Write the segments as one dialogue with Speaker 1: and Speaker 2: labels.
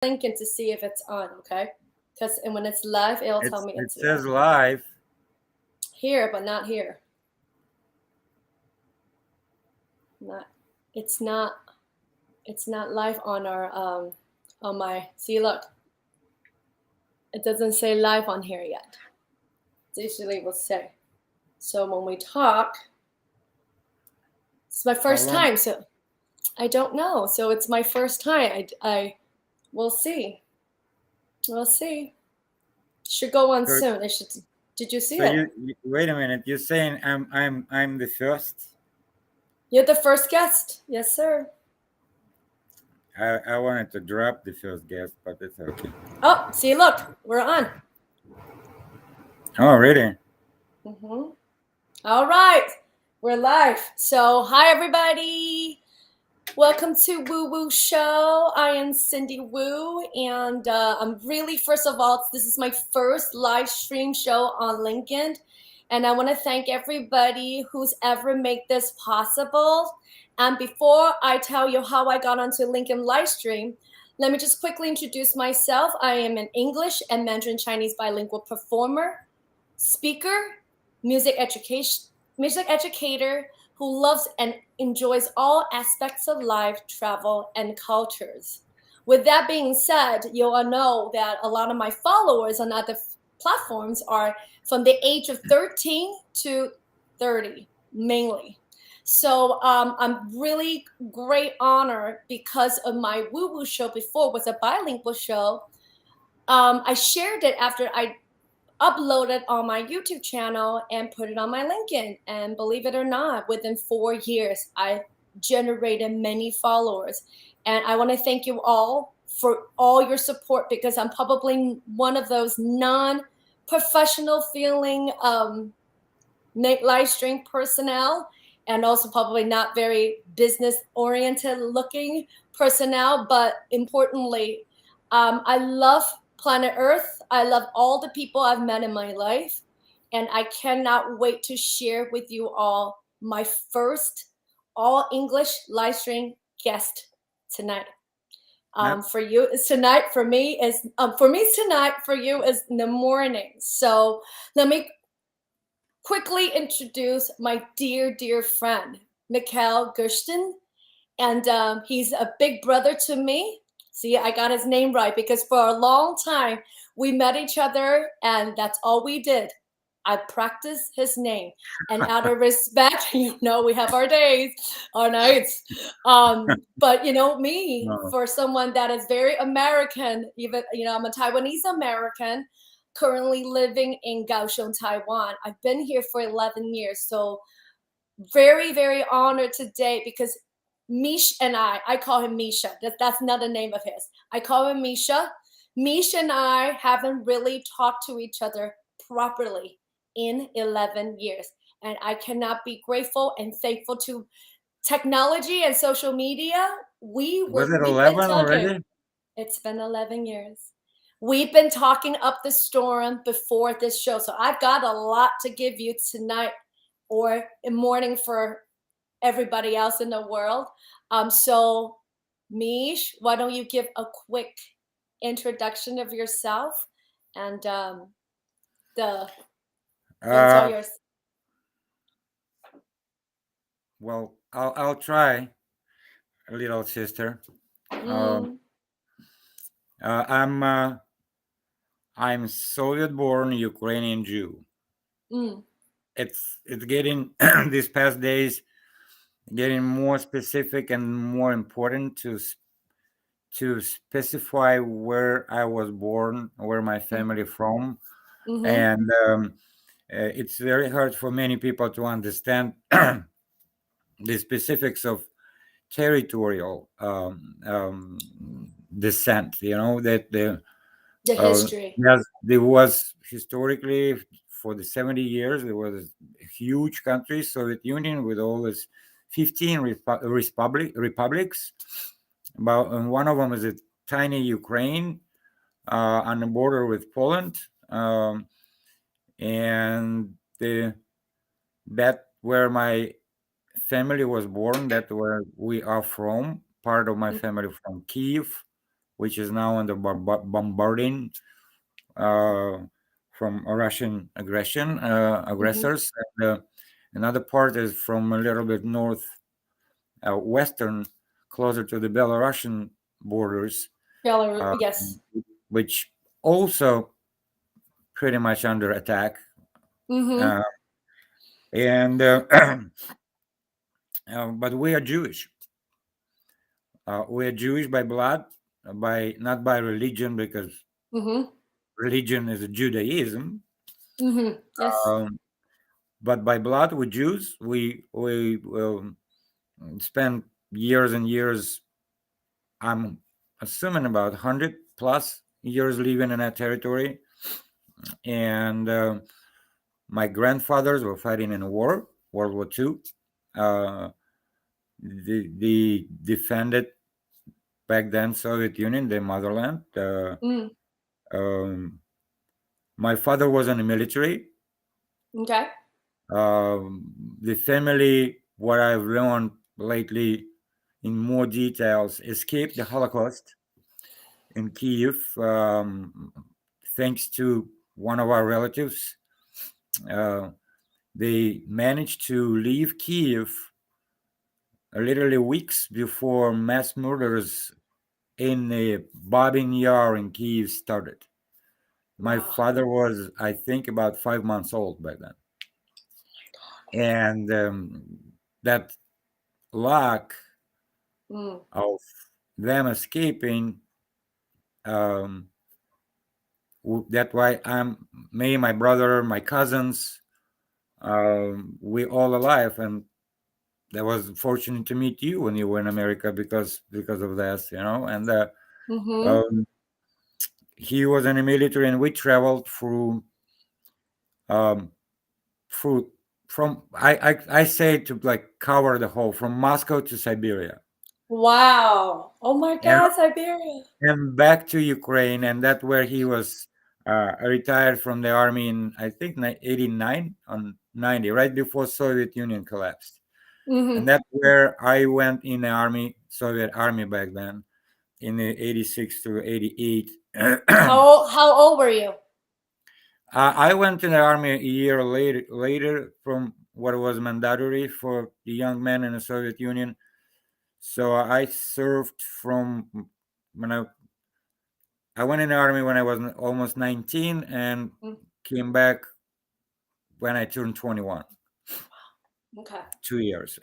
Speaker 1: link in to see if it's on, okay? Because when it's live, it'll tell me
Speaker 2: it says live
Speaker 1: here, but not here. It's not live on our on my. See, look, it doesn't say live on here yet. It usually will say. So when we talk, it's my first time, so I don't know. So it's my first time. We'll see. We'll see. Should go on soon. It should. Did you see it?
Speaker 2: Wait a minute. You're saying I'm the first?
Speaker 1: You're the first guest. Yes, sir.
Speaker 2: I wanted to drop the first guest, but it's okay.
Speaker 1: Oh, see, look, we're on.
Speaker 2: Oh, really?
Speaker 1: Mm-hmm. All right, we're live. So, hi, everybody. Welcome to WuWu Show. I am Cindy Wu, and I'm really, first of all, this is my first live stream show on LinkedIn, and I want to thank everybody who's ever made this possible. And before I tell you how I got onto LinkedIn live stream, let me just quickly introduce myself. I am an English and Mandarin Chinese bilingual performer, speaker, music educator who loves and enjoys all aspects of life, travel, and cultures. With that being said, you all know that a lot of my followers on other platforms are from the age of 13 to 30, mainly. So I'm really great honor because of my WuWu show before was a bilingual show. I shared it after I uploaded on my YouTube channel and put it on my LinkedIn. And believe it or not, within 4 years, I generated many followers. And I want to thank you all for all your support because I'm probably one of those non-professional feeling live stream personnel, and also probably not very business-oriented looking personnel. But importantly, I love planet Earth. I love all the people I've met in my life. And I cannot wait to share with you all my first all-English live stream guest tonight. For you is tonight, for me is tonight, for you is in the morning. So let me quickly introduce my dear, dear friend, MIKHAIL GERSHTEYN. And he's a big brother to me. See, I got his name right because for a long time, we met each other and that's all we did. I practiced his name. And out of respect, we have our days, our nights. But, me, for someone that is very American, even, I'm a Taiwanese American, currently living in Kaohsiung, Taiwan. I've been here for 11 years. So very, very honored today because Mish and I call him Misha. That's not the name of his. I call him Misha. Mish and I haven't really talked to each other properly in 11 years. And I cannot be grateful and thankful to technology and social media.
Speaker 2: Was it 11 already?
Speaker 1: It's been 11 years. We've been talking up the storm before this show. So I've got a lot to give you tonight or in morning for everybody else in the world. So Mish, why don't you give a quick introduction of yourself and it's all yours.
Speaker 2: Well, I'll try, little sister. I'm Soviet-born Ukrainian Jew. It's getting these past days getting more specific and more important to specify where I was born, where my family from, and it's very hard for many people to understand the specifics of territorial descent. That
Speaker 1: the history.
Speaker 2: Yes, there was historically for the 70 years there was a huge country, Soviet Union, with all its 15 republics. And one of them is a tiny Ukraine on the border with Poland, and that where my family was born. That where we are from. Part of my family from Kiev, which is now under bombarding from Russian aggressors. And, another part is from a little bit north western, closer to the Belarusian borders.
Speaker 1: Yes.
Speaker 2: Which also pretty much under attack.
Speaker 1: Mm-hmm.
Speaker 2: But we are Jewish. We are Jewish by blood, not by religion, because religion is Judaism.
Speaker 1: Yes.
Speaker 2: But by blood, we're Jews. We spent years and years, I'm assuming about 100 plus years living in that territory. And my grandfathers were fighting in a war, World War II. They defended back then Soviet Union, their motherland. My father was in the military.
Speaker 1: Okay.
Speaker 2: The family, what I've learned lately in more details, escaped the Holocaust in Kyiv, thanks to one of our relatives. They managed to leave Kyiv literally weeks before mass murders in the Babin Yar in Kyiv started. My father was, I think, about 5 months old by then. And that luck of them escaping, that's why me, my brother, my cousins, we all alive. And that was fortunate to meet you when you were in America because of this, And he was in the military, and we traveled through from I say to like cover the whole from Moscow to Siberia.
Speaker 1: Wow! Oh my God, Siberia!
Speaker 2: And back to Ukraine, and that's where he was retired from the army in I think 89 on 90, right before Soviet Union collapsed. And that's where I went in the army, Soviet army back then, in the 86 to 88.
Speaker 1: How old were you?
Speaker 2: I went in the army a year later from what was mandatory for the young men in the Soviet Union. So I served from when I went in the army when I was almost 19 and came back when I turned 21.
Speaker 1: Okay.
Speaker 2: 2 years.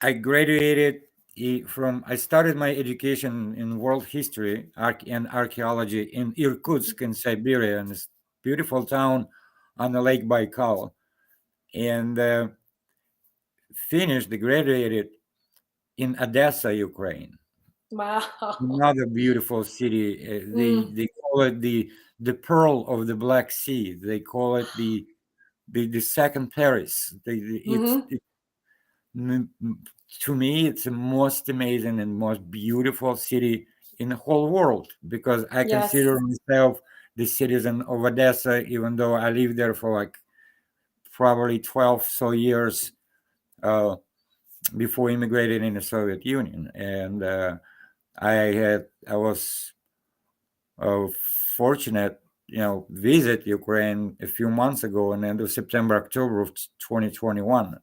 Speaker 2: I graduated I started my education in world history and archaeology in Irkutsk in Siberia, in this beautiful town on the Lake Baikal, and graduated in Odessa, Ukraine.
Speaker 1: Wow.
Speaker 2: Another beautiful city. They call it the Pearl of the Black Sea. They call it the second Paris. To me, it's the most amazing and most beautiful city in the whole world, because I consider myself the citizen of Odessa, even though I lived there for like probably 12 so years before immigrated in the Soviet Union. And I was fortunate, visit Ukraine a few months ago, in the end of September, October of 2021.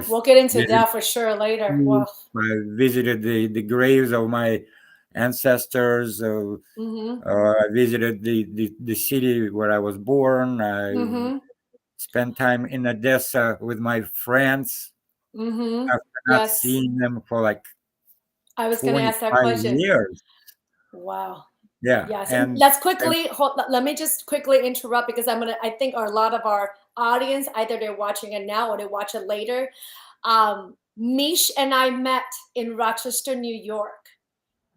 Speaker 1: We'll get into that for sure later. Wow.
Speaker 2: I visited the graves of my ancestors. I visited the city where I was born. I spent time in Odessa with my friends after not seeing them for like
Speaker 1: I was going to ask that question.
Speaker 2: Years.
Speaker 1: Wow.
Speaker 2: Yeah.
Speaker 1: Yes. And let's quickly let me just quickly interrupt, because I think a lot of our audience, either they're watching it now or they watch it later. Mish and I met in Rochester, New York.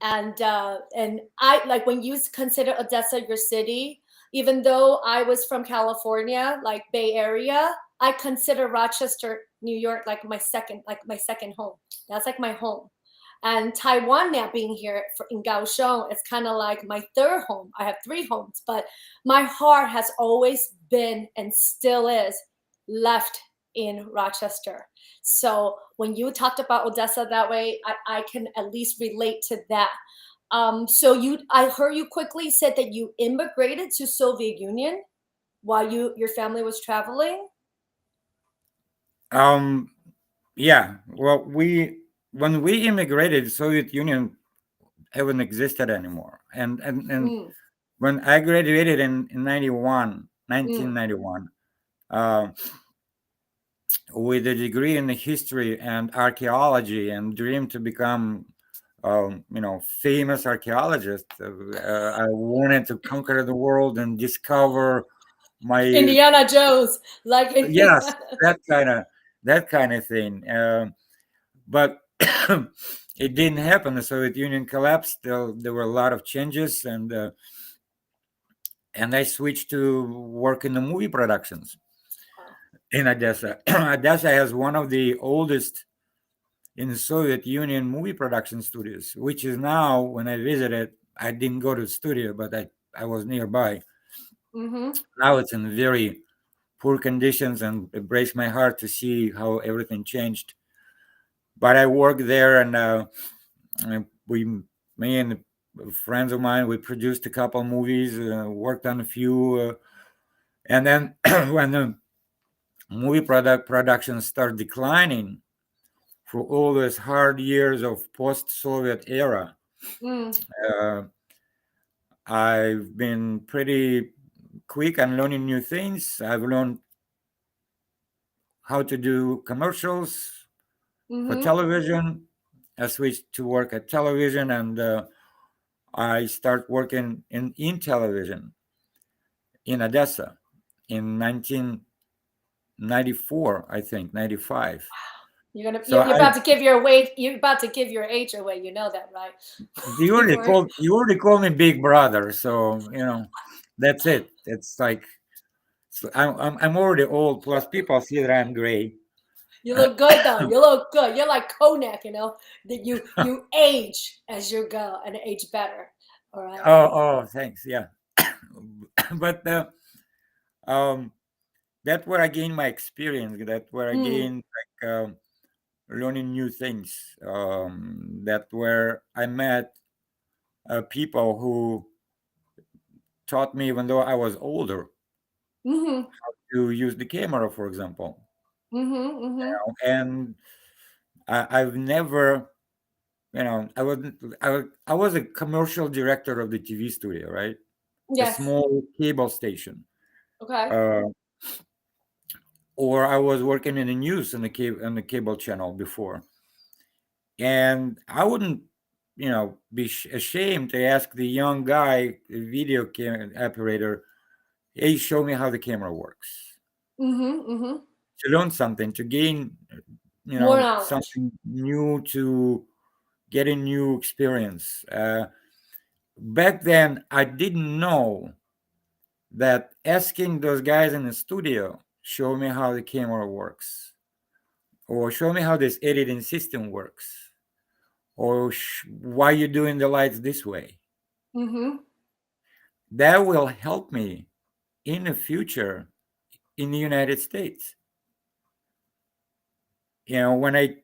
Speaker 1: And I, like, when you consider Odessa your city, even though I was from California, like Bay Area, I consider Rochester, New York, like my second home. That's like my home. And Taiwan, now being here in Kaohsiung, it's kind of like my third home. I have 3 homes, but my heart has always been and still is left in Rochester. So when you talked about Odessa that way, I can at least relate to that. So I heard you quickly said that you immigrated to Soviet Union while your family was traveling.
Speaker 2: Yeah. Well, when we immigrated, Soviet Union haven't existed anymore, and when I graduated in 1991, with a degree in history and archaeology, and dreamed to become famous archaeologist. I wanted to conquer the world and discover my
Speaker 1: Indiana Jones, like
Speaker 2: yes, that kind of thing. But it didn't happen. The Soviet Union collapsed. There were a lot of changes, and I switched to work in the movie productions in Odessa. Odessa has one of the oldest in the Soviet Union movie production studios, which is now, when I visited, I didn't go to the studio, but I was nearby. Now it's in very poor conditions, and it breaks my heart to see how everything changed. But I worked there, and me and friends of mine, we produced a couple movies, worked on a few, and then when the movie production started declining for all those hard years of post-Soviet era, I've been pretty quick on learning new things. I've learned how to do commercials for television. I switched to work at television, and I start working in television in Odessa in 1994, I think, 95.
Speaker 1: You're about to give your weight. You're about to give your age away. You know that, right?
Speaker 2: You already called me Big Brother, so that's it. It's like I'm already old. Plus, people see that I'm gray.
Speaker 1: You look good though. You look good. You're like Konak, that you age as you go and age better. All right.
Speaker 2: Oh, thanks. Yeah, but that's where I gained my experience. That's where I gained learning new things. That's where I met people who taught me, even though I was older, how to use the camera, for example. And I've never, I was a commercial director of the TV studio, right?
Speaker 1: Yes.
Speaker 2: A small cable station.
Speaker 1: Okay.
Speaker 2: Or I was working in the news on the cable channel before, and I wouldn't, be ashamed to ask the young guy, the video camera operator, "Hey, show me how the camera works." To learn something, to gain, something new, to get a new experience. Back then, I didn't know that asking those guys in the studio, "Show me how the camera works," or "Show me how this editing system works," or "Why are you doing the lights this way?" That will help me in the future in the United States. When I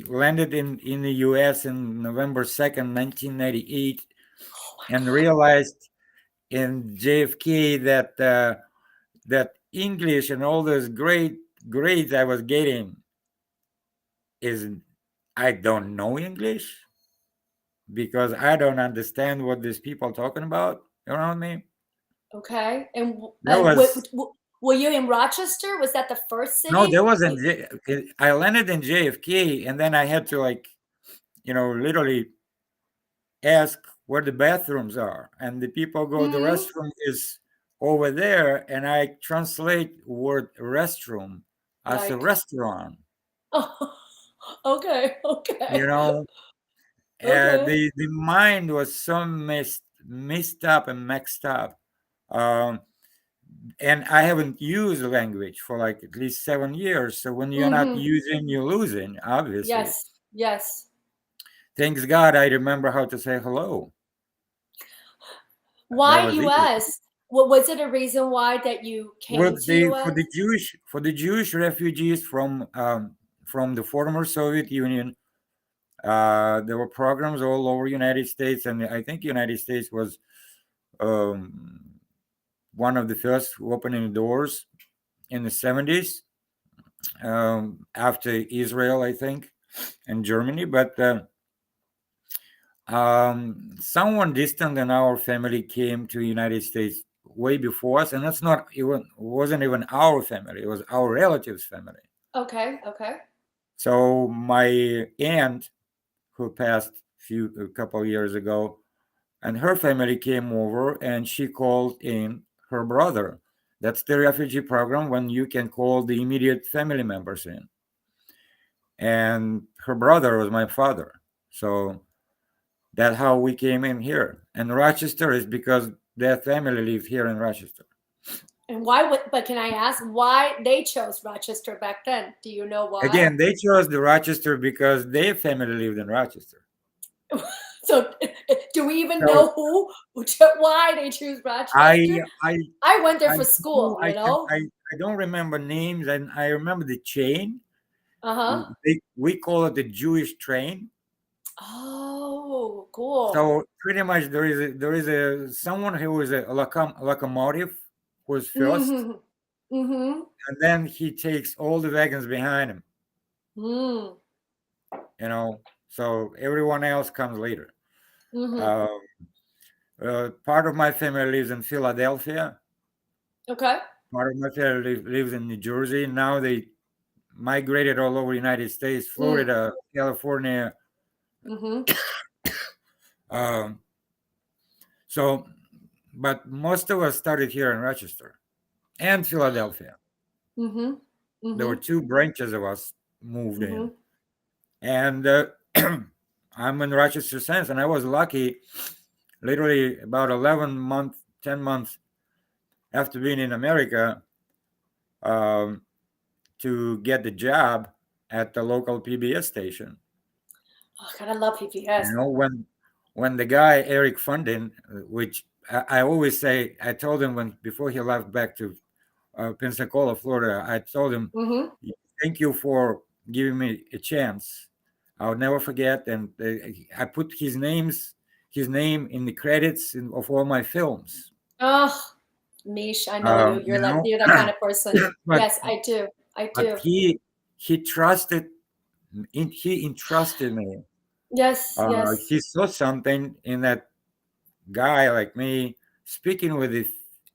Speaker 2: landed in the US in November 2nd, 1998, and realized in JFK that English and all those great grades I was getting I don't know English, because I don't understand what these people talking about around me.
Speaker 1: Okay. And were you in Rochester? Was that the first city?
Speaker 2: No, there wasn't. I landed in JFK, and then I had to literally ask where the bathrooms are, and the people go, "The restroom is over there," and I translate word restroom as a restaurant.
Speaker 1: Oh, okay.
Speaker 2: The mind was so messed up and mixed up, and I haven't used the language for like at least 7 years. So when you're not using, you're losing, obviously.
Speaker 1: Yes.
Speaker 2: Thanks God I remember how to say hello.
Speaker 1: Why US? Was it a reason why that you came
Speaker 2: Well,
Speaker 1: to US?
Speaker 2: for the Jewish refugees from the former Soviet Union, there were programs all over United States, and I think United States was one of the first opening doors in the 70s, after Israel, I think, and Germany. But someone distant in our family came to the United States way before us, and wasn't even our family, it was our relatives' family.
Speaker 1: Okay.
Speaker 2: So my aunt, who passed a couple of years ago, and her family came over, and she called in her brother. That's the refugee program, when you can call the immediate family members in. And her brother was my father. So that's how we came in here. And Rochester is because their family lived here in Rochester.
Speaker 1: And but can I ask why they chose Rochester back then? Do you know why?
Speaker 2: Again, they chose the Rochester because their family lived in Rochester.
Speaker 1: So do we even know why they choose Rochester? I went there for school, you know?
Speaker 2: I don't remember names, and I remember the chain.
Speaker 1: Uh-huh.
Speaker 2: We call it the Jewish train.
Speaker 1: Oh, cool.
Speaker 2: So pretty much there is someone who was a locomotive who was first, and then he takes all the wagons behind him. You know, so everyone else comes later. Part of my family lives in Philadelphia.
Speaker 1: Okay.
Speaker 2: Part of my family lives in New Jersey. Now they migrated all over the United States, Florida, California. So, but most of us started here in Rochester and Philadelphia. There were two branches of us moved in. And I'm in Rochester since, and I was lucky, literally about 10 months after being in America, to get the job at the local PBS station.
Speaker 1: Oh God, I love PBS.
Speaker 2: You know, when the guy Eric Fundin, which I always say, I told him before he left back to Pensacola, Florida, I told him, thank you for giving me a chance. I'll never forget. And I put his name in the credits of all my films.
Speaker 1: Oh, Mish, I know you. You're that kind of person. Yes, I do.
Speaker 2: But he entrusted me.
Speaker 1: Yes, yes.
Speaker 2: He saw something in that guy like me speaking with his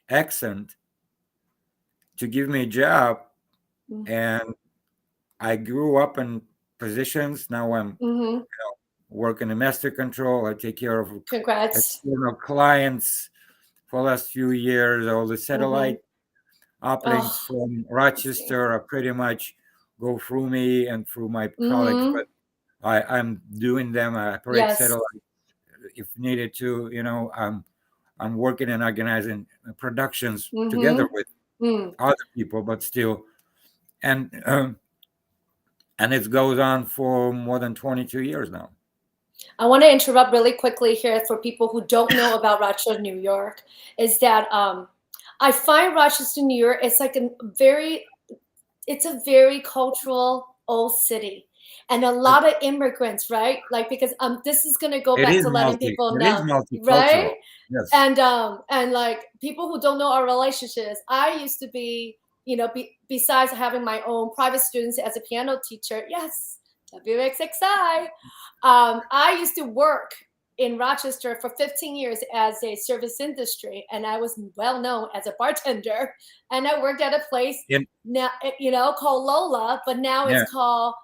Speaker 2: accent to give me a job, and I grew up in positions. Now I'm working in master control. I take care of external clients for the last few years. All the satellite uplinks from Rochester are pretty much go through me and through my colleagues, but I'm doing them. I operate satellite if needed to. You know, I'm working and organizing productions together with other people, but still, and it goes on for more than 22 years now.
Speaker 1: I want to interrupt really quickly here for people who don't know about Rochester, New York, is that I find Rochester, New York, it's like it's a very cultural old city. And a lot of immigrants, right? Like, because this is going to go back to letting people know, right?
Speaker 2: Yes.
Speaker 1: And like people who don't know our relationships, I used to be, you know, besides having my own private students as a piano teacher, yes, WXXI, I used to work in Rochester for 15 years as a service industry, and I was well known as a bartender. And I worked at a place now, you know, called Lola, but now it's called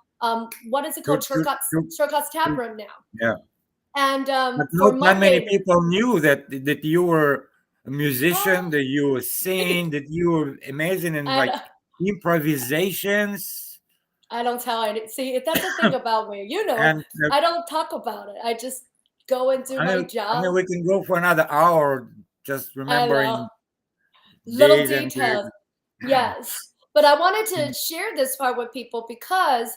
Speaker 1: what is it called? Turcot's Tap Room now.
Speaker 2: Yeah.
Speaker 1: And
Speaker 2: not many people knew that you were a musician, that you were singing, that you were amazing in like improvisations.
Speaker 1: I don't tell any. See, that's the thing about me. You know, and, I don't talk about it. I just go and do my job.
Speaker 2: I mean, we can go for another hour just remembering
Speaker 1: little details. Yes, but I wanted to share this part with people because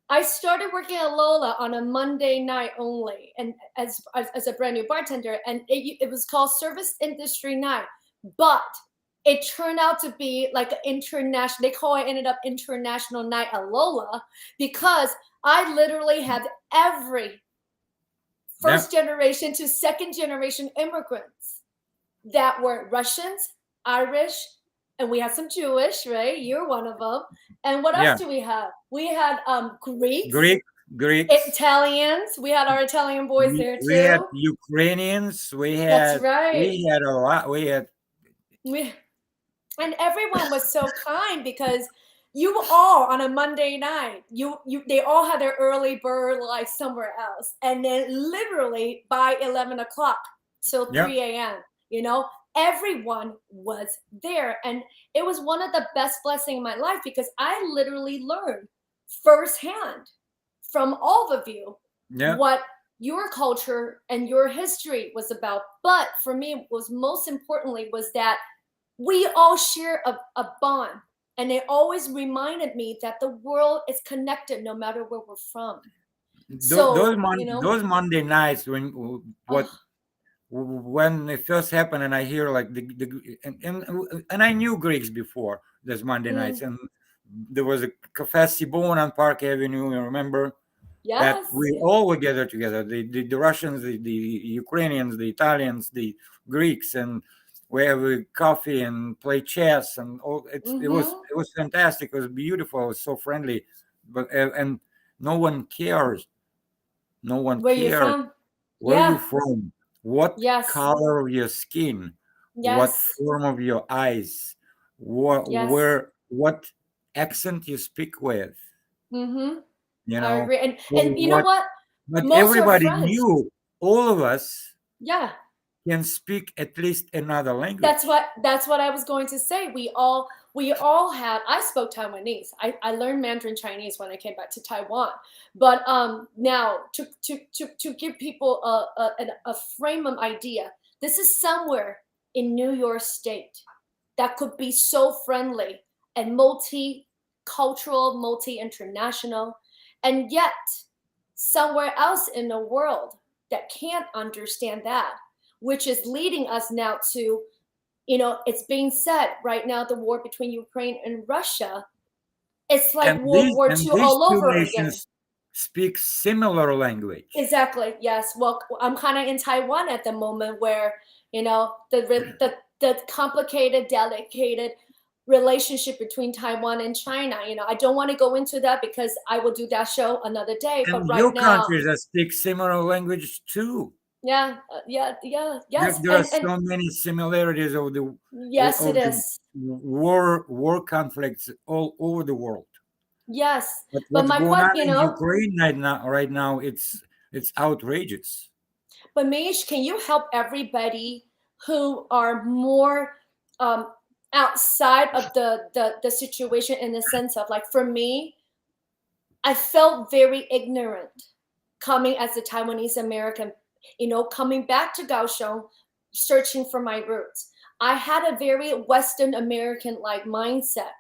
Speaker 1: I started working at Lola on a Monday night only, and as a brand new bartender, and it was called Service Industry Night. but it turned out to be like an international, they call it, ended up International Night at Lola, because I literally had every first generation to second generation immigrants that were Russians, Irish, and we had some Jewish, right? You're one of them. And what else do we have? We had Greeks, Italians. We had our Italian boys there too.
Speaker 2: We had Ukrainians. We had.
Speaker 1: That's right.
Speaker 2: We had a lot.
Speaker 1: And everyone was so kind, because you all on a Monday night, they all had their early bird like somewhere else, and then literally by 11 o'clock till 3 a.m. Everyone was there, and it was one of the best blessings in my life, because I literally learned firsthand from all of you what your culture and your history was about. But for me, was most importantly was that we all share a bond, and it always reminded me that the world is connected no matter where we're from.
Speaker 2: Those Monday nights when it first happened, and I hear like and I knew Greeks before those Monday nights, and there was a Cafe Sibon on Park Avenue. You remember? That we all were gathered together. The Russians, the Ukrainians, the Italians, the Greeks, and we have coffee and play chess, and all. It was fantastic. It was beautiful. It was so friendly, but and no one cares. No one
Speaker 1: cares.
Speaker 2: You from? Where you from? What color of your skin? What form of your eyes? What accent you speak with?
Speaker 1: I agree. And you know what?
Speaker 2: But most everybody knew, all of us can speak at least another language.
Speaker 1: That's what I was going to say. We all had, I spoke Taiwanese. I learned Mandarin Chinese when I came back to Taiwan. But now to give people a frame of idea, this is somewhere in New York State that could be so friendly and multicultural, multi-international, and yet somewhere else in the world that can't understand that, which is leading us now to, it's being said right now, the war between Ukraine and Russia, it's like World War II all over again.
Speaker 2: Speak similar language.
Speaker 1: Exactly. Yes. Well, I'm kind of in Taiwan at the moment, where the complicated, delicate relationship between Taiwan and China. I don't want to go into that, because I will do that show another day.
Speaker 2: And
Speaker 1: but right
Speaker 2: your
Speaker 1: now,
Speaker 2: countries that speak similar language too.
Speaker 1: Yes.
Speaker 2: There are so many similarities of the
Speaker 1: it is
Speaker 2: war conflicts all over the world.
Speaker 1: Yes,
Speaker 2: but my point, in Ukraine right now, it's outrageous.
Speaker 1: But Mish, can you help everybody who are more outside of the situation, in the sense of, like, for me, I felt very ignorant coming as a Taiwanese American, coming back to Kaohsiung, searching for my roots. I had a very Western American like mindset.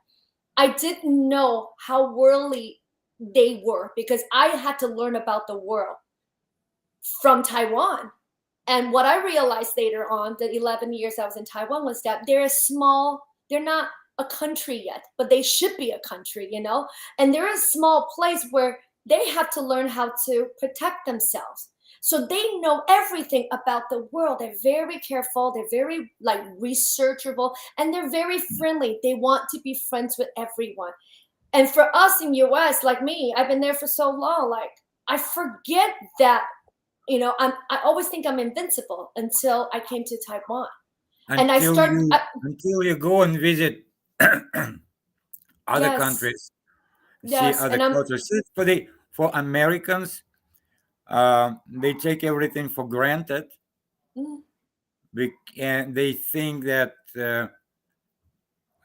Speaker 1: I didn't know how worldly they were, because I had to learn about the world from Taiwan. And what I realized later on, the 11 years I was in Taiwan, was that they're not a country yet, but they should be a country, And they're a small place where they have to learn how to protect themselves. So they know everything about the world. They're very careful. They're very researchable, and they're very friendly. They want to be friends with everyone. And for us in US, like me, I've been there for so long. Like, I forget that, I always think I'm invincible until I came to Taiwan.
Speaker 2: Until you go and visit other countries, see other cultures. For Americans, they take everything for granted, and they think that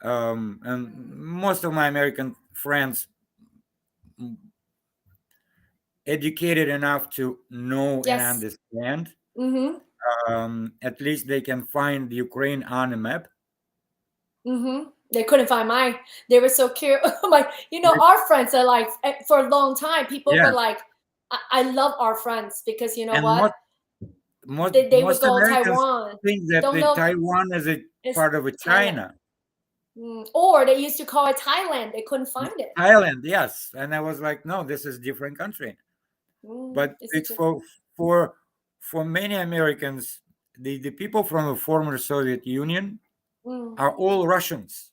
Speaker 2: and most of my American friends educated enough to know and understand. At least they can find Ukraine on a map.
Speaker 1: They couldn't find mine. They were so cute. Our friends are like, for a long time, people were like, I love our friends, because They would
Speaker 2: most
Speaker 1: go
Speaker 2: Americans
Speaker 1: Taiwan.
Speaker 2: think that
Speaker 1: Don't know
Speaker 2: Taiwan is a
Speaker 1: it's
Speaker 2: part of China.
Speaker 1: Or they used to call it Thailand. They couldn't find it.
Speaker 2: Thailand, yes. And I was like, no, this is a different country. But it's for many Americans, the people from the former Soviet Union are all Russians.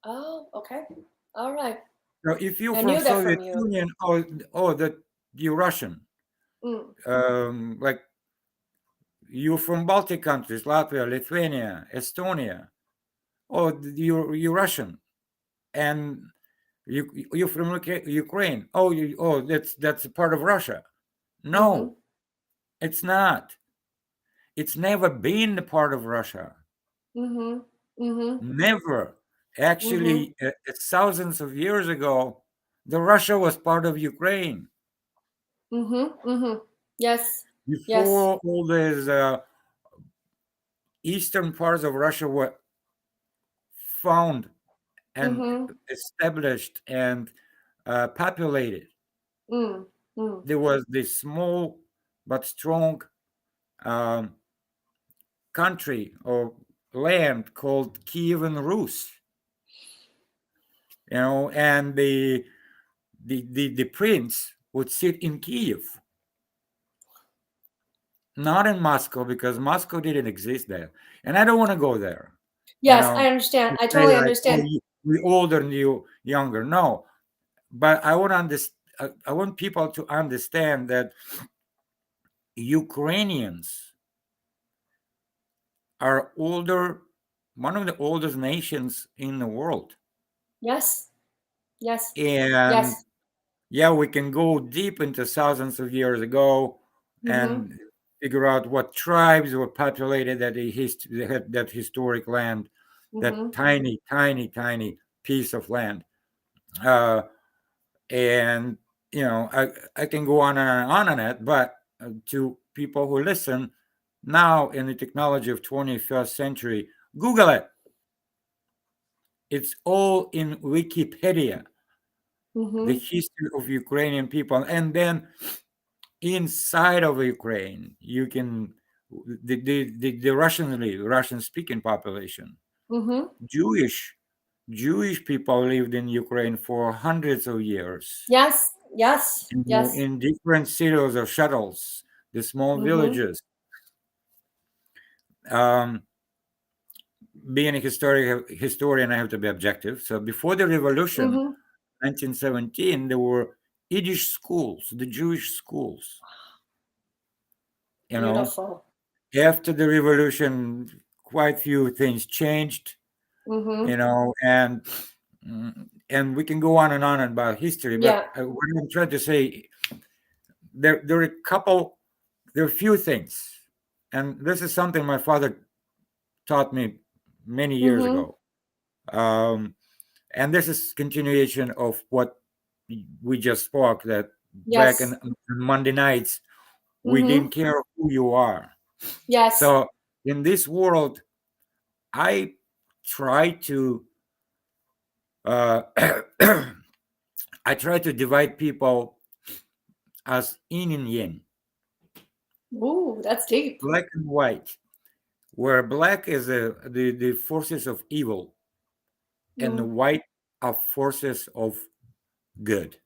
Speaker 1: Oh, okay. All right.
Speaker 2: So if you're from Soviet Union, that you're Russian. Like you're from Baltic countries, Latvia, Lithuania, Estonia. Oh, you're Russian. And you're from Ukraine. Oh, that's a part of Russia. No, it's not. It's never been a part of Russia. Never. Actually, thousands of years ago, the Russia was part of Ukraine.
Speaker 1: Yes.
Speaker 2: Before all these eastern parts of Russia were found and established and populated, there was this small but strong country or land called Kievan Rus. And the prince would sit in Kiev, not in Moscow, because Moscow didn't exist there, and I don't want to go there.
Speaker 1: Yes, I understand. I totally understand.
Speaker 2: We older and you younger. No, but I want people to understand that Ukrainians are one of the oldest nations in the world.
Speaker 1: Yes.
Speaker 2: And we can go deep into thousands of years ago and figure out what tribes were populated that historic land, that tiny piece of land. And I can go on it, but to people who listen now in the technology of 21st century, Google it. It's all in Wikipedia, the history of Ukrainian people. And then inside of Ukraine, you can, the Russian-speaking population, Jewish people lived in Ukraine for hundreds of years.
Speaker 1: Yes.
Speaker 2: In different cities or shuttles, the small villages. Being a historian, I have to be objective. So before the revolution, 1917, there were Yiddish schools, the Jewish schools.
Speaker 1: Beautiful.
Speaker 2: After the revolution, quite few things changed. And we can go on and on about history. But what I'm trying to say, there are a few things, and this is something my father taught me many years ago. And this is continuation of what we just spoke, that back in Monday nights, we didn't care who you are.
Speaker 1: Yes.
Speaker 2: So in this world, I try to divide people as yin and yang.
Speaker 1: Ooh, that's deep.
Speaker 2: Black and white, where black is the forces of evil, and the white are forces of good.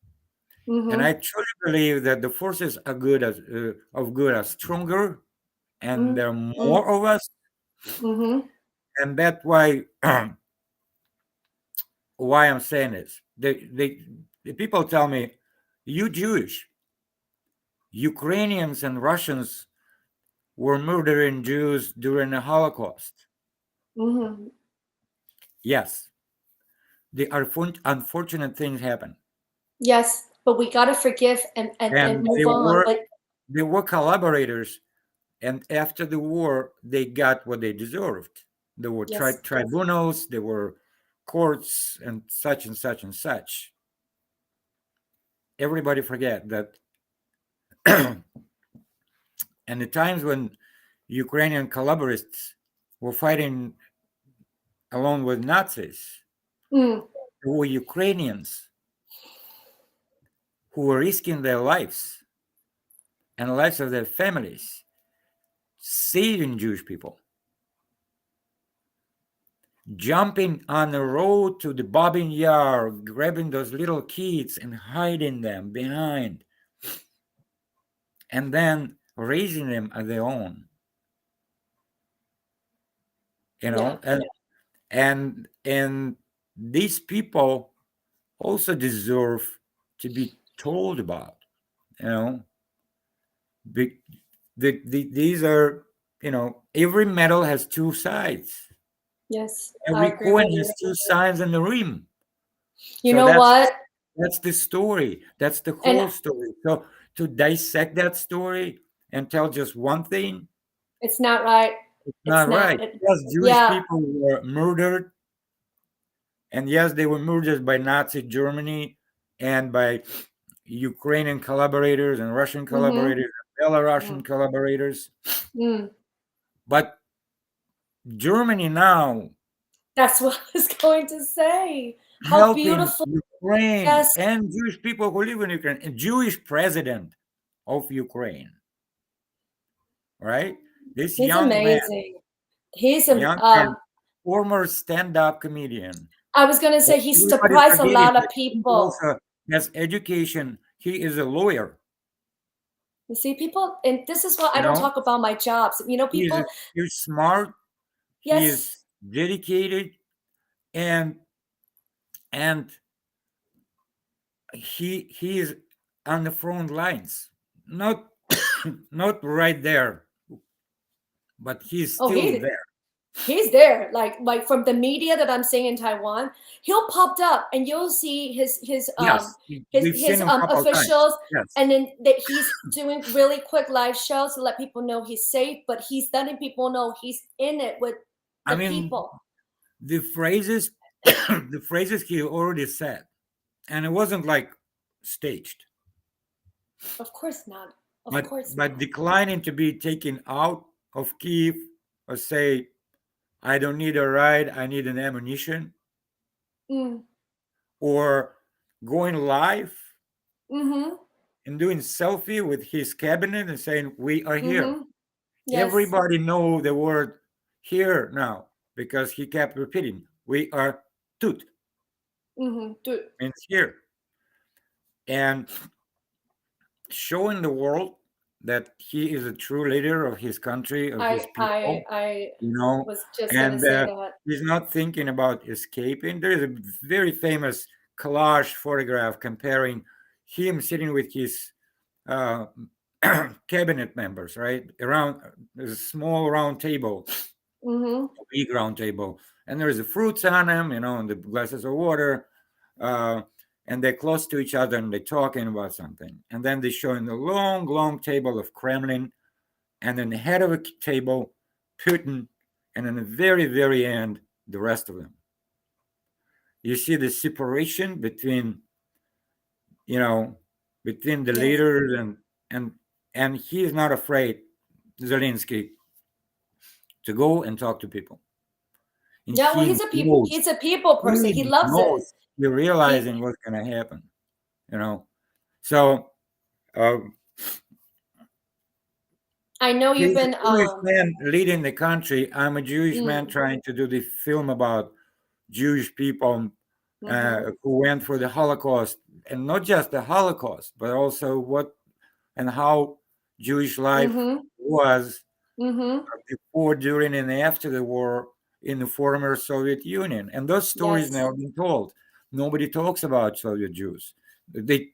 Speaker 2: And I truly believe that the forces of good are stronger, and there are more of us. And that's why I'm saying this. The people tell me, you Jewish, Ukrainians and Russians were murdering Jews during the Holocaust. Yes. The unfortunate things happen.
Speaker 1: Yes, but we got to forgive and move on.
Speaker 2: They were collaborators, and after the war, they got what they deserved. There were tribunals, there were courts, and such and such and such. Everybody forget that. And the times when Ukrainian collaborators were fighting along with Nazis, there were Ukrainians who were risking their lives and the lives of their families saving Jewish people, jumping on the road to the bobbing yar, grabbing those little kids and hiding them behind, and then raising them as their own. You know, and these people also deserve to be told about. You know, these are, you know, every medal has two sides.
Speaker 1: Yes.
Speaker 2: Every coin has two sides and the rim.
Speaker 1: You know what?
Speaker 2: That's the story. That's the whole story. So to dissect that story and tell just one thing,
Speaker 1: it's not right.
Speaker 2: It's not right. Yes, Jewish people were murdered. And yes, they were murdered by Nazi Germany and by Ukrainian collaborators and Russian collaborators, and Belarusian collaborators. But Germany now,
Speaker 1: that's what I was going to say. How beautiful.
Speaker 2: Ukraine and Jewish people who live in Ukraine, and Jewish president of Ukraine. Right? This
Speaker 1: He's
Speaker 2: young
Speaker 1: amazing.
Speaker 2: Man,
Speaker 1: he's
Speaker 2: a former stand-up comedian.
Speaker 1: I was going to say he surprised a lot of people.
Speaker 2: Also has education. He is a lawyer.
Speaker 1: You see, people, and this is what I don't talk about my jobs. You know, people.
Speaker 2: He's smart.
Speaker 1: Yes.
Speaker 2: He's dedicated, and he is on the front lines. Not right there, but he's still there.
Speaker 1: He's there, like from the media that I'm seeing in Taiwan, he'll popped up, and you'll see his officials, and then he's doing really quick live shows to let people know he's safe, but he's letting people know he's in it with the people.
Speaker 2: The phrases he already said, and it wasn't like staged.
Speaker 1: Of course not.
Speaker 2: But declining to be taken out of Kyiv or say, I don't need a ride, I need an ammunition. Or going live and doing selfie with his cabinet and saying, we are here. Yes. Everybody know the word here now because he kept repeating, we are tut.
Speaker 1: Tut
Speaker 2: means here. And showing the world that he is a true leader of his country, of his people.
Speaker 1: Was just going to say that.
Speaker 2: He's not thinking about escaping. There is a very famous collage photograph comparing him sitting with his cabinet members, right? Around there's a small round table, a big round table, and there's the fruits on them, and the glasses of water. And they're close to each other and they're talking about something. And then they show in the long, long table of Kremlin, and then the head of a table, Putin, and in the very, very end, the rest of them. You see the separation between the leaders and he is not afraid, Zelensky, to go and talk to people. And
Speaker 1: he's a people person. He loves it.
Speaker 2: You're realizing what's going to happen, So,
Speaker 1: I know you've been
Speaker 2: Jewish man leading the country. I'm a Jewish man trying to do the film about Jewish people who went through the Holocaust, and not just the Holocaust, but also what and how Jewish life was before, during, and after the war in the former Soviet Union. And those stories now have been told. Nobody talks about Soviet Jews. They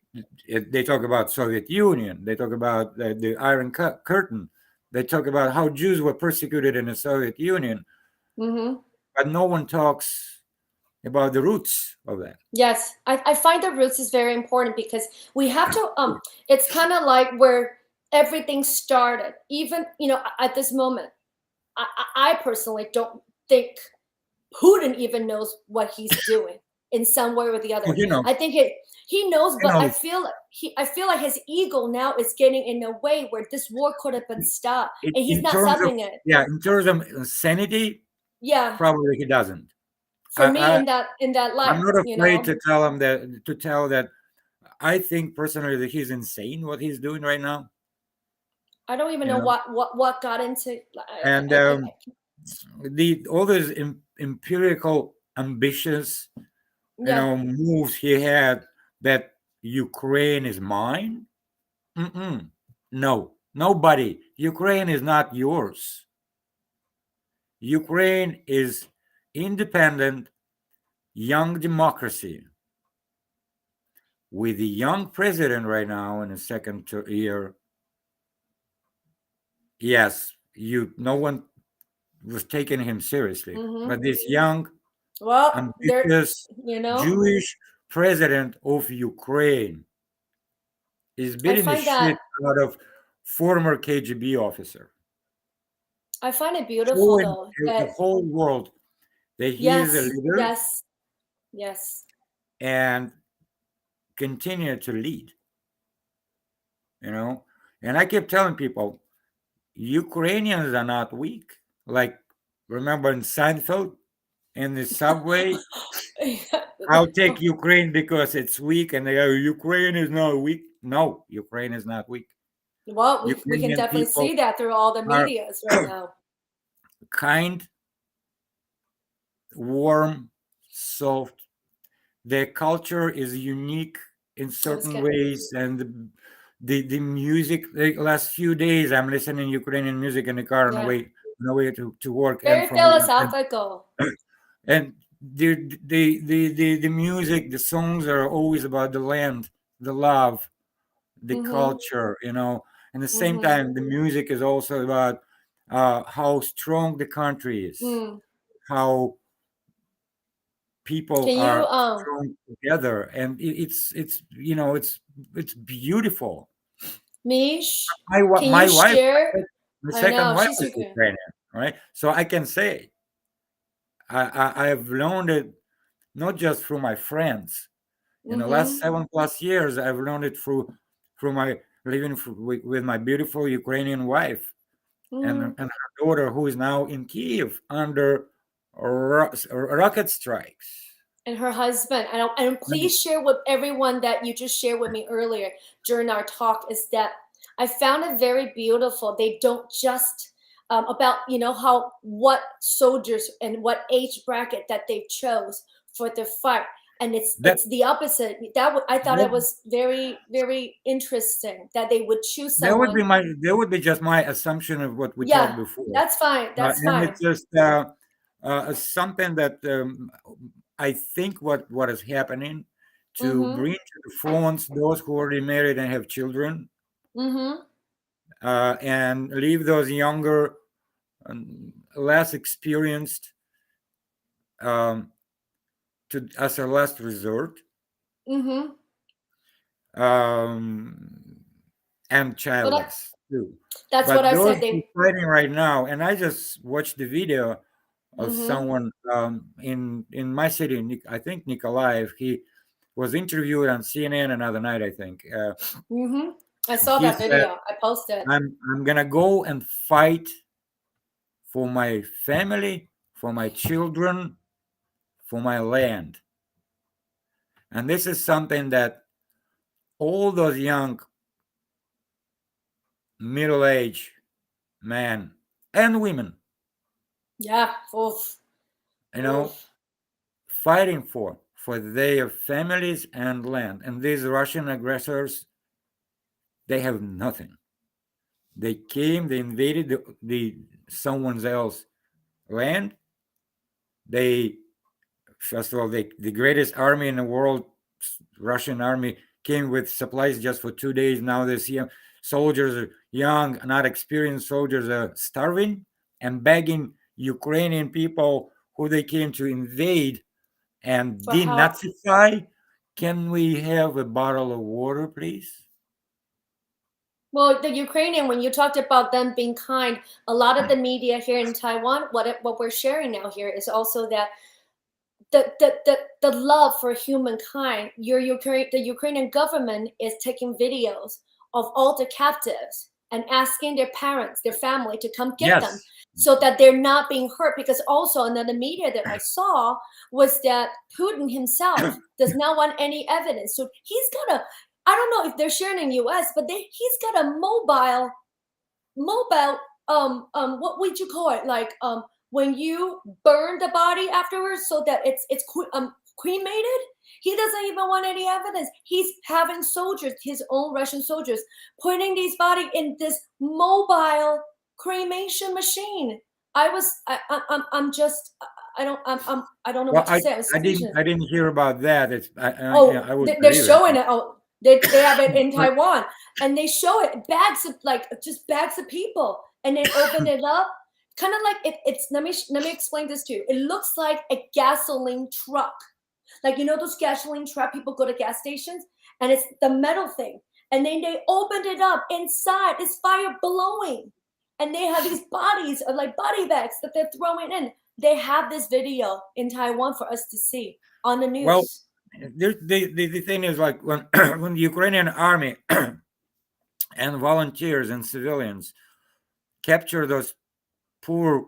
Speaker 2: talk about Soviet Union. They talk about the Iron Curtain. They talk about how Jews were persecuted in the Soviet Union. But no one talks about the roots of that.
Speaker 1: Yes, I find the roots is very important because we have to, it's kind of like where everything started. Even, at this moment, I personally don't think Putin even knows what he's doing. In some way or the other, I think he knows, but I feel like his ego now is getting in a way where this war could have been stopped, and he's not stopping it.
Speaker 2: Yeah, in terms of sanity, probably he doesn't.
Speaker 1: For me, in that life,
Speaker 2: I'm not afraid to tell him that I think personally that he's insane what he's doing right now.
Speaker 1: I don't even know what got into.
Speaker 2: And all those empirical ambitious, moves he had, that Ukraine is mine. No, nobody. Ukraine is not yours. Ukraine is independent, young democracy with a young president right now in the second year. Yes, no one was taking him seriously, but this young, ambitious, Jewish president of Ukraine is beating the shit out of former KGB officer.
Speaker 1: I find it beautiful, though,
Speaker 2: that the whole world that he is a leader.
Speaker 1: Yes.
Speaker 2: And continue to lead. And I keep telling people, Ukrainians are not weak. Like, remember in Seinfeld, in the subway, I'll take Ukraine because it's weak, and they go, Ukraine is not weak. No, Ukraine is not weak.
Speaker 1: Well, we can definitely see that through all the medias right now.
Speaker 2: Kind, warm, soft. Their culture is unique in certain ways, and the music. The last few days, I'm listening to Ukrainian music in the car on the way to work.
Speaker 1: Very philosophical.
Speaker 2: And the music, the songs are always about the land, the love, the culture, And at the same time, the music is also about how strong the country is, how people are strong together, and it's beautiful.
Speaker 1: Mish,
Speaker 2: my wife, my second wife is
Speaker 1: Ukrainian,
Speaker 2: right? So I can say I have learned it not just through my friends. In the last 7+ years, I've learned it through my living with my beautiful Ukrainian wife and her daughter, who is now in Kiev under rocket strikes.
Speaker 1: And her husband. And please share with everyone that you just shared with me earlier during our talk, is that I found it very beautiful. They don't just about what soldiers and what age bracket that they chose for the fight, and it's the opposite. I thought it was very, very interesting that they would choose someone.
Speaker 2: That would be just my assumption of what we talked before.
Speaker 1: That's fine. That's fine.
Speaker 2: It's just something that I think what is happening to bring to the front those who are already married and have children, and leave those younger, less experienced as a last resort, and childless too.
Speaker 1: That's what I said.
Speaker 2: They're fighting right now, and I just watched the video of someone in my city, I think Nikolaev. He was interviewed on CNN another night, I think.
Speaker 1: I saw that video. I posted.
Speaker 2: I'm gonna go and fight for my family, for my children, for my land. And this is something that all those young, middle-aged men and women, fighting for their families and land. And these Russian aggressors, they have nothing. They came, they invaded the someone else's land. First of all, the greatest army in the world, Russian army, came with supplies just for 2 days. Now they see soldiers are young, not experienced soldiers are starving and begging Ukrainian people who they came to invade and denazify. Can we have a bottle of water, please?
Speaker 1: Well, the Ukrainian, when you talked about them being kind, a lot of the media here in Taiwan, what we're sharing now here is also that the love for humankind. The Ukrainian government is taking videos of all the captives and asking their parents, their family, to come get them, so that they're not being hurt. Because also another media that I saw was that Putin himself does not want any evidence. So he's got I don't know if they're sharing in US, but he's got a mobile mobile, what would you call it? Like, when you burn the body afterwards so that it's cremated. He doesn't even want any evidence. He's having soldiers, his own Russian soldiers, putting these bodies in this mobile cremation machine. I don't know what to say.
Speaker 2: I didn't hear about that.
Speaker 1: Oh, they're showing it. Oh, they have it in Taiwan, and they show it bags of people, and they open it up, kind of like it's. Let me explain this to you. It looks like a gasoline truck, like those gasoline truck people go to gas stations, and it's the metal thing, and then they opened it up. Inside is fire blowing, and they have these bodies of like body bags that they're throwing in. They have this video in Taiwan for us to see on the news.
Speaker 2: Well, the thing is, like, when when the Ukrainian army and volunteers and civilians capture those poor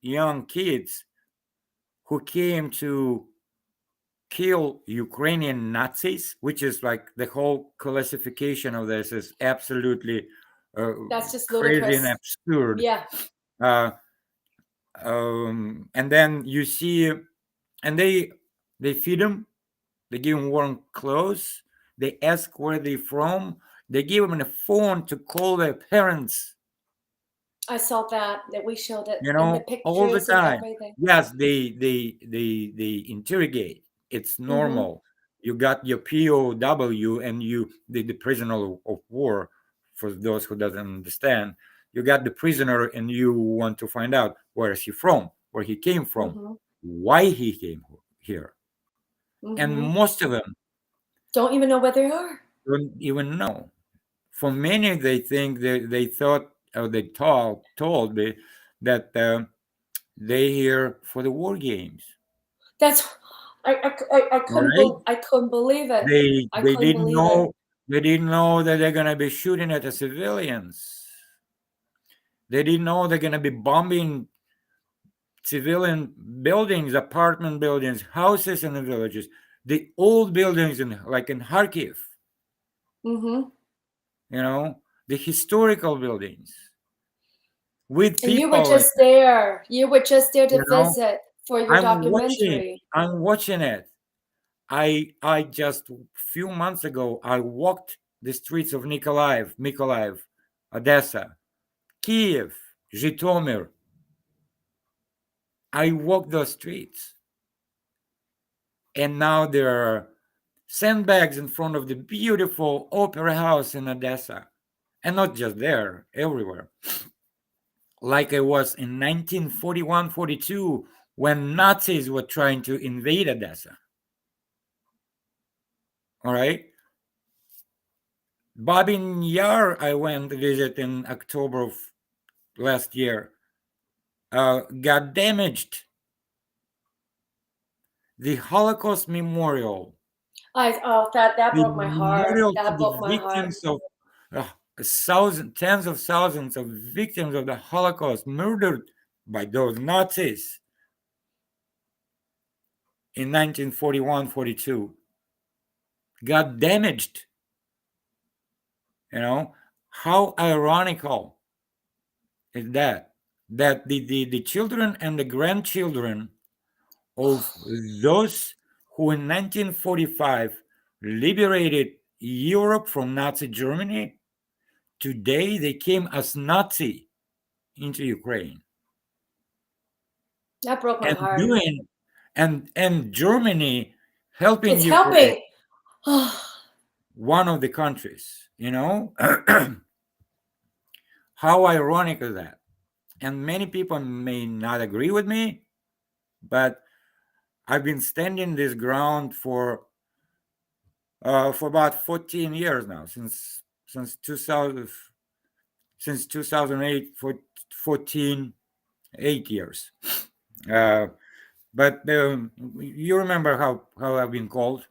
Speaker 2: young kids who came to kill Ukrainian Nazis, which is like the whole classification of this is absolutely
Speaker 1: that's just
Speaker 2: crazy
Speaker 1: ludicrous
Speaker 2: and absurd.
Speaker 1: Yeah.
Speaker 2: And then you see, and they feed them, they give them warm clothes, they ask where they're from, they give them a phone to call their parents.
Speaker 1: I saw that we showed it,
Speaker 2: in the
Speaker 1: pictures
Speaker 2: all the time.
Speaker 1: and everything.
Speaker 2: Yes, they interrogate. It's normal. You got your POW and the prisoner of war. For those who doesn't understand, you got the prisoner and you want to find out where is he from, where he came from, why he came here. And most of them
Speaker 1: don't even know where they are.
Speaker 2: Don't even know. For many, they think they thought or they told me that they're here for the war games.
Speaker 1: That's I couldn't believe it.
Speaker 2: They didn't know. They didn't know that they're gonna be shooting at the civilians. They didn't know they're gonna be bombing civilian buildings, apartment buildings, houses in the villages, the old buildings in Kharkiv. The historical buildings. With people.
Speaker 1: And you were just there. You were just there to visit for your documentary.
Speaker 2: I'm watching it. I just a few months ago, I walked the streets of Mykolaiv, Odessa, Kiev, Zhytomyr. I walked those streets. And now there are sandbags in front of the beautiful opera house in Odessa. And not just there, everywhere. Like I was in 1941-42 when Nazis were trying to invade Odessa. All right. Babin Yar, I went to visit in October of last year, got damaged. The Holocaust Memorial.
Speaker 1: That broke my heart. That broke my heart.
Speaker 2: Of tens of thousands of victims of the Holocaust murdered by those Nazis in 1941-42 got damaged. How ironical is that the children and the grandchildren of those who in 1945 liberated Europe from Nazi Germany, today they came as Nazi into Ukraine.
Speaker 1: That broke my heart.
Speaker 2: And Germany helping
Speaker 1: it's
Speaker 2: Ukraine.
Speaker 1: Helping.
Speaker 2: One of the countries, How ironic is that? And many people may not agree with me, but I've been standing this ground for about 14 years now, since 2008, for 8 years. But you remember how I've been called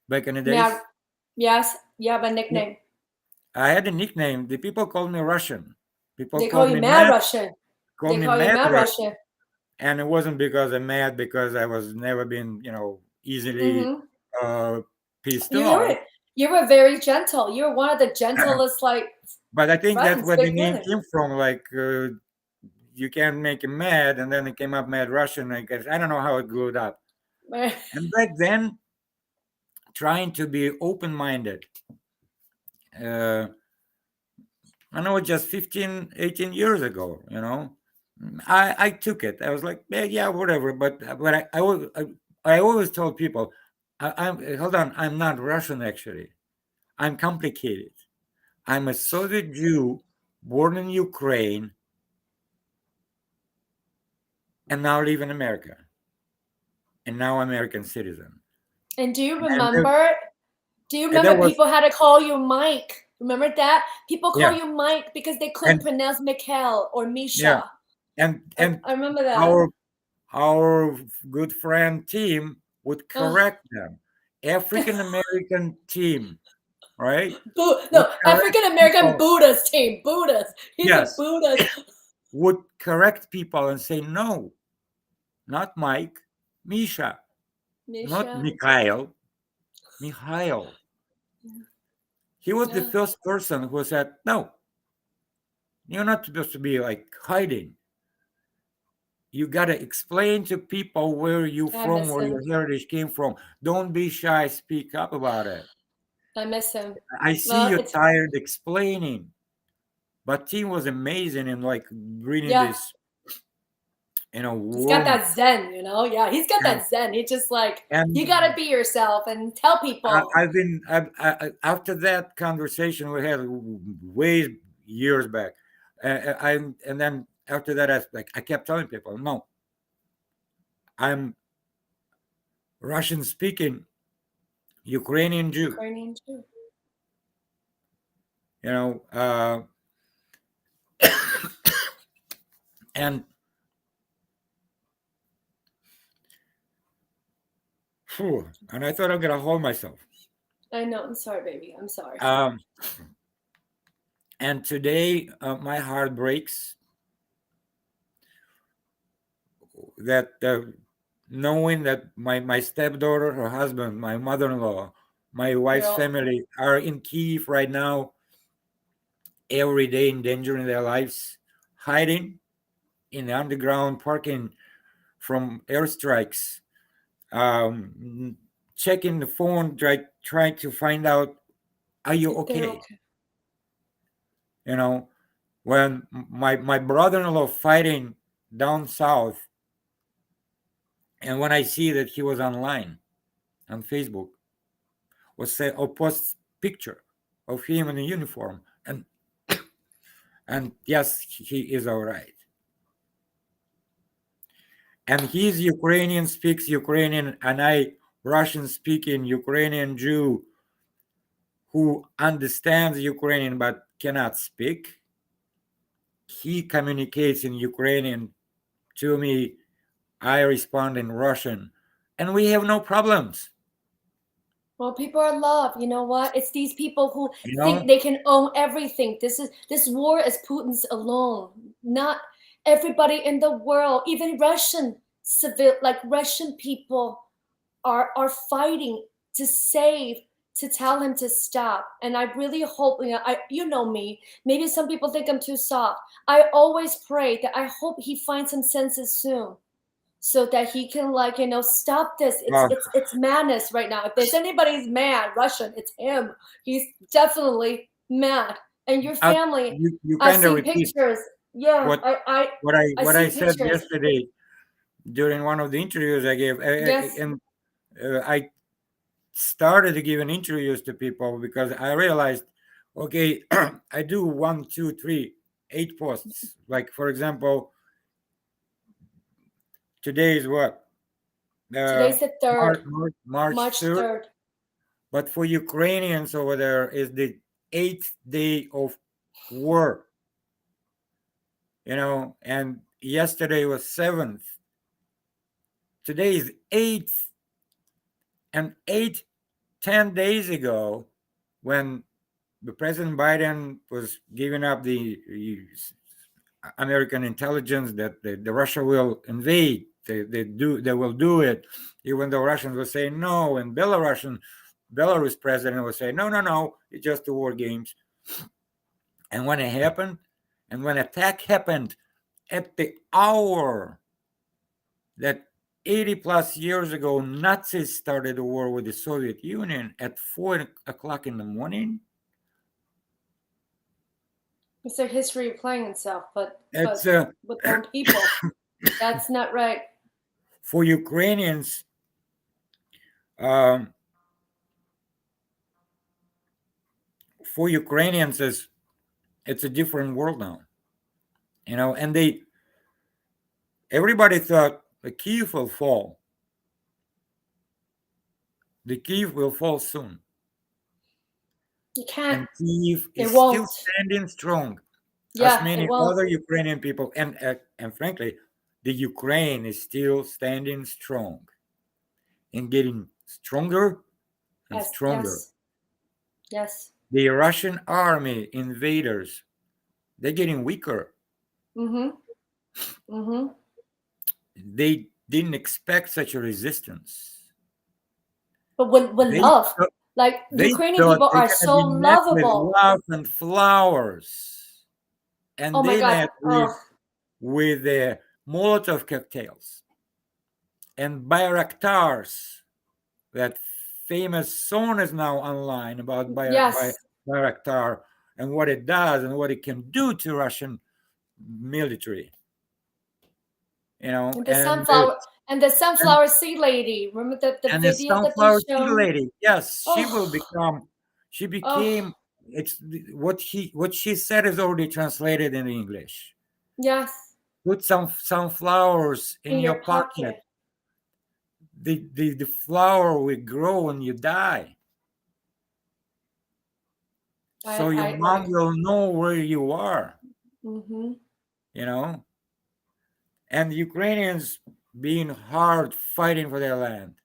Speaker 2: back in the days?
Speaker 1: Yeah. Yes, you have a nickname.
Speaker 2: I had a nickname. The people called me Russian.
Speaker 1: They call you Mad Russian.
Speaker 2: Call me Mad Russian. And it wasn't because I'm mad, because I was never been, easily pissed off.
Speaker 1: You were very gentle. You were one of the gentlest,
Speaker 2: But I think that's
Speaker 1: Friends,
Speaker 2: where the
Speaker 1: big
Speaker 2: name
Speaker 1: brother.
Speaker 2: came from. Like you can't make him mad, and then it came up Mad Russian. I guess I don't know how it grew up. And back then, trying to be open-minded. I know just 15, 18 years ago, you know, I took it. I was like, yeah, whatever. But I always told people, hold on, I'm not Russian actually. I'm complicated. I'm a Soviet Jew born in Ukraine and now live in America. And now American citizen.
Speaker 1: And do you remember?
Speaker 2: was-
Speaker 1: People had to call you Mike? Remember that? People call
Speaker 2: Yeah.
Speaker 1: you Mike because they couldn't
Speaker 2: And-
Speaker 1: pronounce Mikhail or Misha.
Speaker 2: Yeah. And
Speaker 1: I remember that.
Speaker 2: our good friend team would correct them. African American team, right?
Speaker 1: African American Buddhist team. Buddhist. He's
Speaker 2: Yes.
Speaker 1: a Buddhist.
Speaker 2: Would correct people and say, no, not Mike, Misha. Not Mikhail. Mikhail. He was the first person who said, no, you're not supposed to be like hiding. You got to explain to people where you're from, where your heritage came from. Don't be shy. Speak up about it.
Speaker 1: I miss him.
Speaker 2: I see you're tired explaining. But Tim was amazing in like bringing this, you know,
Speaker 1: he's got that zen, you know? Yeah, he's got that zen. He's just like, you got to be yourself and tell people.
Speaker 2: After that conversation we had way years back, and then after that, I kept telling people, no, I'm Russian speaking Ukrainian Jew. You know, and I thought I'm gonna hold myself.
Speaker 1: I know. I'm sorry, baby. I'm sorry.
Speaker 2: And today, my heart breaks that knowing that my stepdaughter, her husband, my mother-in-law, my wife's family are in Kyiv right now, every day endangering their lives, hiding in the underground parking from airstrikes, checking the phone, trying to find out, are you okay? You know, when my brother-in-law fighting down south, and when I see that he was online on Facebook, post picture of him in a uniform, and yes, he is all right. And he's Ukrainian, speaks Ukrainian, and I Russian speaking Ukrainian Jew who understands Ukrainian but cannot speak. He communicates in Ukrainian to me. I respond in Russian, and we have no problems.
Speaker 1: Well, people are loved. You know what? It's these people who think they can own everything. This war is Putin's alone. Not everybody in the world, even Russian Russian people are fighting to save, to tell him to stop. And I really hope, you know me, maybe some people think I'm too soft. I always pray that I hope he finds some senses soon, so that he can stop this. It's madness right now. If there's anybody's mad, Russian, it's him. He's definitely mad. And your family,
Speaker 2: you
Speaker 1: I
Speaker 2: kind of
Speaker 1: see
Speaker 2: repeat
Speaker 1: pictures. Yeah,
Speaker 2: what I said
Speaker 1: pictures
Speaker 2: yesterday during one of the interviews I gave. And I started giving interviews to people because I realized, okay, I do 1, 2, 3, 8 posts. Like, for example, today is what?
Speaker 1: Today's the 3rd.
Speaker 2: March 3rd. But for Ukrainians over there is the 8th day of war. You know, and yesterday was 7th. Today is 8th. And 10 days ago, when the President Biden was giving up the American intelligence that the Russia will invade, they will do it, even though Russians will say no, and Belarus president will say no, it's just the war games. And when it happened, and when attack happened at the hour that 80 plus years ago, Nazis started a war with the Soviet Union at 4 o'clock in the morning.
Speaker 1: It's like history playing itself, but
Speaker 2: It's
Speaker 1: with own people. That's not right.
Speaker 2: For Ukrainians, it's a different world now, you know. And everybody thought the Kyiv will fall. The Kyiv will fall soon.
Speaker 1: You can't.
Speaker 2: And Kyiv is
Speaker 1: won't.
Speaker 2: still standing strong,
Speaker 1: Yeah,
Speaker 2: as many
Speaker 1: it won't.
Speaker 2: other Ukrainian people. And frankly, the Ukraine is still standing strong and getting stronger and stronger.
Speaker 1: Yes.
Speaker 2: The Russian army invaders, they're getting weaker. They didn't expect such a resistance.
Speaker 1: But when love, like Ukrainian people are so lovable.
Speaker 2: With love and flowers. And they met with the Molotov cocktails and Bayraktars. That famous song is now online about Bayraktar and what it does and what it can do to Russian military. You know,
Speaker 1: and the sunflower seed lady. Remember the
Speaker 2: and
Speaker 1: video
Speaker 2: the sunflower
Speaker 1: that they showed?
Speaker 2: seed lady. Yes, she became. It's what she said is already translated in English.
Speaker 1: Yes.
Speaker 2: Put some sunflowers in your pocket. The flower will grow when you die. So your mom will know where you are. You know? And Ukrainians being hard, fighting for their land,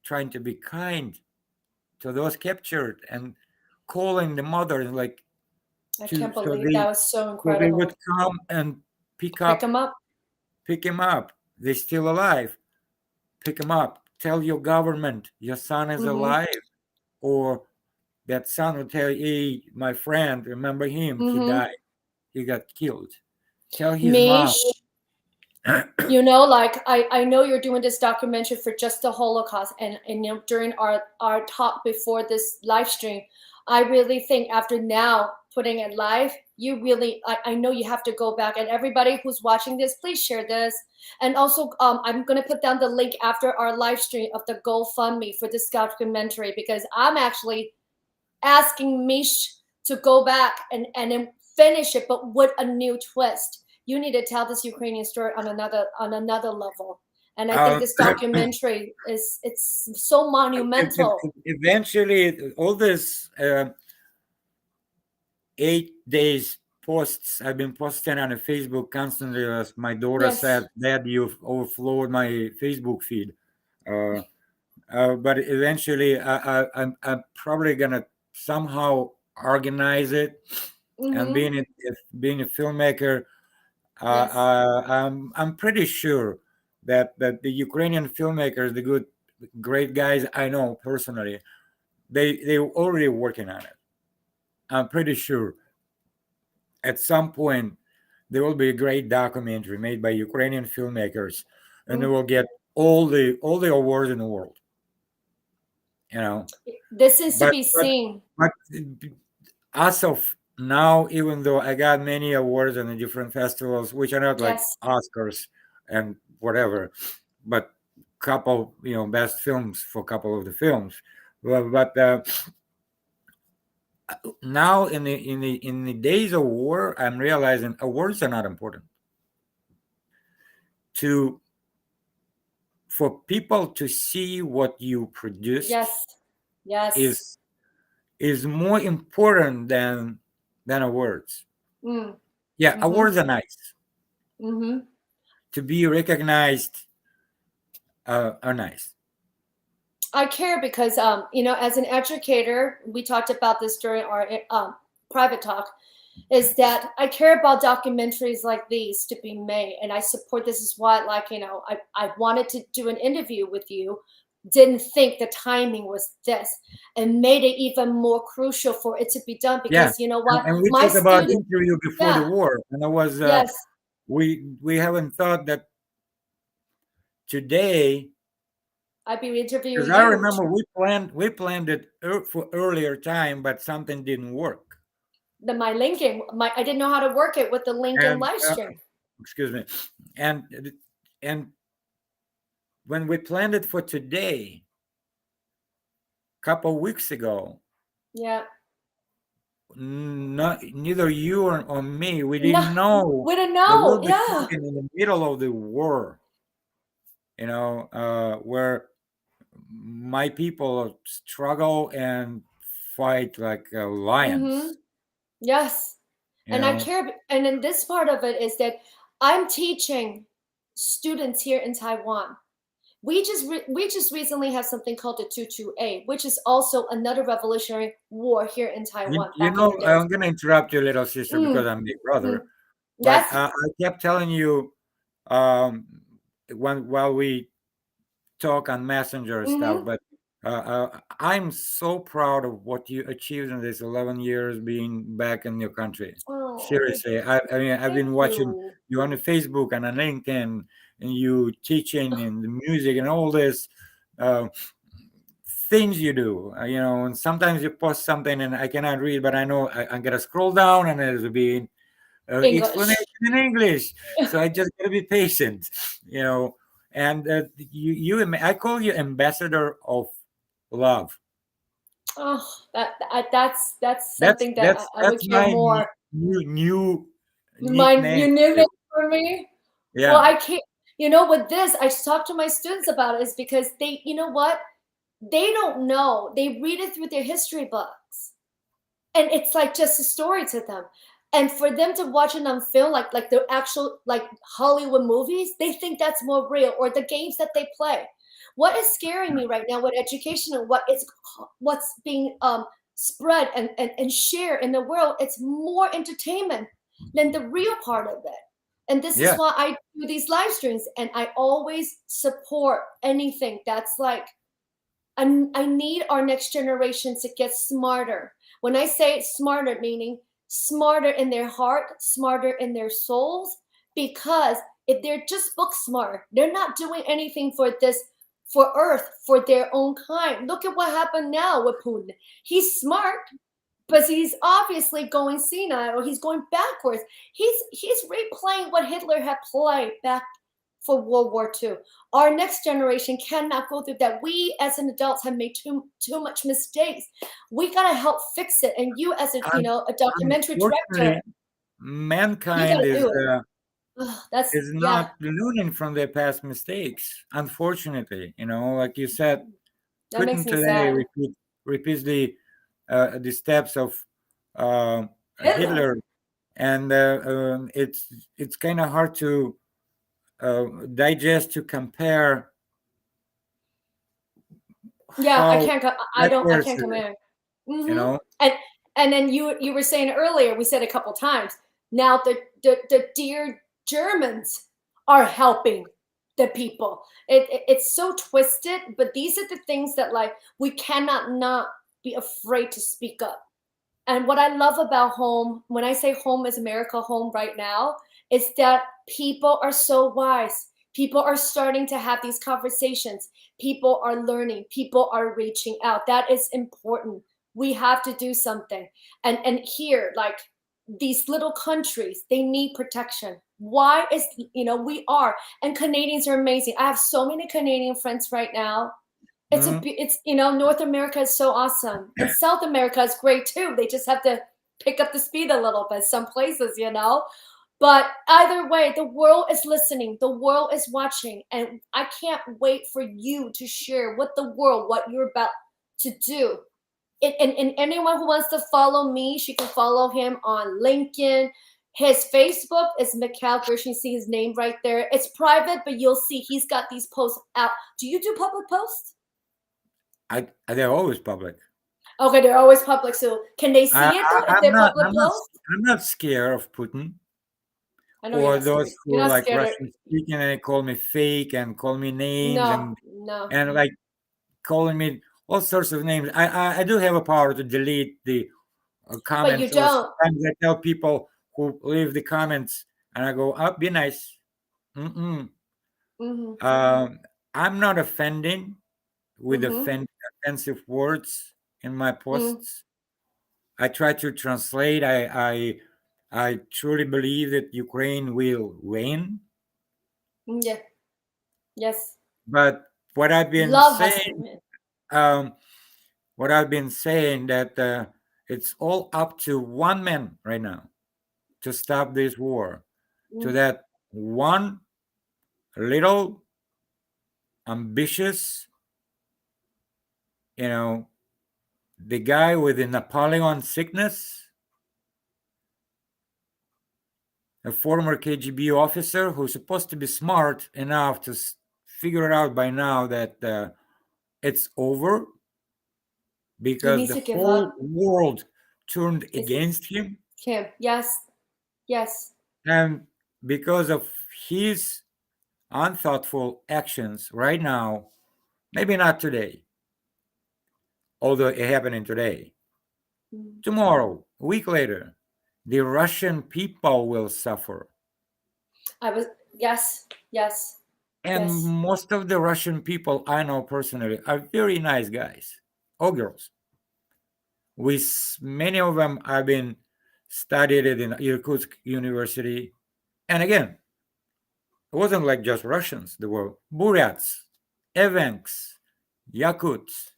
Speaker 2: trying to be kind to those captured and calling the mothers like.
Speaker 1: I can't believe that was so incredible.
Speaker 2: So they would come and pick him up. They're still alive. Pick him up. Tell your government your son is alive, or that son will tell you, hey, my friend, remember him? He died. He got killed. Tell his mom.
Speaker 1: You know, like I know you're doing this documentary for just the Holocaust, and you know, during our talk before this live stream, I really think after now putting it live, you really, I know you have to go back, and everybody who's watching this, please share this. And also, I'm going to put down the link after our live stream of the GoFundMe for this documentary, because I'm actually asking Mish to go back and then finish it, but with a new twist. You need to tell this Ukrainian story on another level. And I think this documentary it's so monumental.
Speaker 2: Eventually, all this 8 days posts I've been posting on Facebook constantly, as my daughter said, Dad, you've overflowed my Facebook feed. But eventually, I'm probably gonna somehow organize it. And being a filmmaker, I'm pretty sure that the Ukrainian filmmakers, the great guys I know personally, they're already working on it. I'm pretty sure at some point there will be a great documentary made by Ukrainian filmmakers, and they will get all the awards in the world. You know,
Speaker 1: this is to be seen.
Speaker 2: But as of now, even though I got many awards in the different festivals, which are not like Oscars and whatever, but couple, you know, best films for a couple of the films. But now in the days of war, I'm realizing awards are not important. For people to see what you produced, is more important than awards. Awards are nice. To be recognized are nice.
Speaker 1: I care because you know, as an educator, we talked about this during our private talk, is that I care about documentaries like these to be made, and I support. This is why, like, you know, I wanted to do an interview with you didn't think the timing was this, and made it even more crucial for it to be done, because you know what,
Speaker 2: and we
Speaker 1: my
Speaker 2: talked about
Speaker 1: student,
Speaker 2: interview before the war, and it was
Speaker 1: yes,
Speaker 2: we haven't thought that today,
Speaker 1: I'd be interviewing
Speaker 2: because I
Speaker 1: you.
Speaker 2: remember we planned it for earlier time, but something didn't work.
Speaker 1: My linking, I didn't know how to work it with the link and live stream.
Speaker 2: Excuse me, and when we planned it for today, a couple weeks ago, neither you or me, we didn't know.
Speaker 1: We didn't know.
Speaker 2: In the middle of the war, you know, where my people struggle and fight like lions.
Speaker 1: Yes. And I care. And then this part of it is that I'm teaching students here in Taiwan. We just recently have something called the 22A, which is also another revolutionary war here in Taiwan.
Speaker 2: You know, I'm going to interrupt you, little sister, because I'm big brother. But I kept telling you while we talk on Messenger stuff, but I'm so proud of what you achieved in this 11 years being back in your country. Seriously, I mean, I've been watching you on the Facebook and on LinkedIn, and you teaching and the music and all this things you do, you know, and sometimes you post something and I cannot read, but I know I'm gonna scroll down and there's be explanation in English, so I just gotta be patient, you know. And I call you ambassador of love.
Speaker 1: Oh, that's something that I would hear more.
Speaker 2: New
Speaker 1: name for me.
Speaker 2: Yeah.
Speaker 1: Well, I can't. You know, with this, I talk to my students about it, is because they, you know what, they don't know. They read it through their history books, and it's like just a story to them. And for them to watch it on film, like the actual like Hollywood movies, they think that's more real, or the games that they play. What is scaring me right now with education and what's being spread and shared in the world, it's more entertainment than the real part of it. And this is why I do these live streams, and I always support anything that's like, I need our next generation to get smarter. When I say smarter, meaning smarter in their heart, smarter in their souls, because if they're just book smart, they're not doing anything for Earth, for their own kind. Look at what happened now with Putin. He's smart, but he's obviously going senile, or he's going backwards. He's replaying what Hitler had played back for World War II. Our next generation cannot go through that. We as an adults have made too much mistakes. We gotta help fix it. And you, as a documentary director,
Speaker 2: mankind is not learning from their past mistakes. Unfortunately, you know, like you said, Putin today repeats the steps of Hitler, and it's kind of hard to digest, to compare.
Speaker 1: I can't compare.
Speaker 2: You know,
Speaker 1: and then you were saying earlier, we said a couple times now, the dear Germans are helping the people. It's so twisted, but these are the things that, like, we cannot not be afraid to speak up. And what I love about home, when I say home is America home right now, is that people are so wise. People are starting to have these conversations. People are learning. People are reaching out. That is important. We have to do something. And here, like, these little countries, they need protection. Why is, we are, and Canadians are amazing. I have so many Canadian friends right now. It's North America is so awesome, and South America is great too. They just have to pick up the speed a little bit some places, but either way, the world is listening, the world is watching, and I can't wait for you to share with the world what you're about to do. And anyone who wants to follow me, she can follow him on LinkedIn. His Facebook is MIKHAIL Gershteyn. See his name right there. It's private, but you'll see he's got these posts out. Do you do public posts?
Speaker 2: They're always public.
Speaker 1: Okay, they're always public. So can they see it though, if they're public posts?
Speaker 2: I'm not scared of Putin.
Speaker 1: I know
Speaker 2: or those who are like Russian speaking and they call me fake and call me names
Speaker 1: no.
Speaker 2: and like calling me all sorts of names. I do have a power to delete the comments.
Speaker 1: But you don't.
Speaker 2: Sometimes I tell people who leave the comments, and I go, "Oh, be nice." I'm not offending with offensive words in my posts. I try to translate. I truly believe that Ukraine will win.
Speaker 1: Yeah. Yes.
Speaker 2: But what I've been saying that it's all up to one man right now to stop this war. To that one little ambitious, the guy with the Napoleon sickness, a former KGB officer who's supposed to be smart enough to figure it out by now that it's over because the whole world turned against him.
Speaker 1: Yes.
Speaker 2: And because of his unthoughtful actions right now, maybe not today, although it happening today, tomorrow, a week later, the Russian people will suffer.
Speaker 1: Yes.
Speaker 2: And most of the Russian people I know personally are very nice guys or girls. With many of them, I've been studied it in Irkutsk University. And again, it wasn't like just Russians. There were Buryats, Evenks, Yakuts,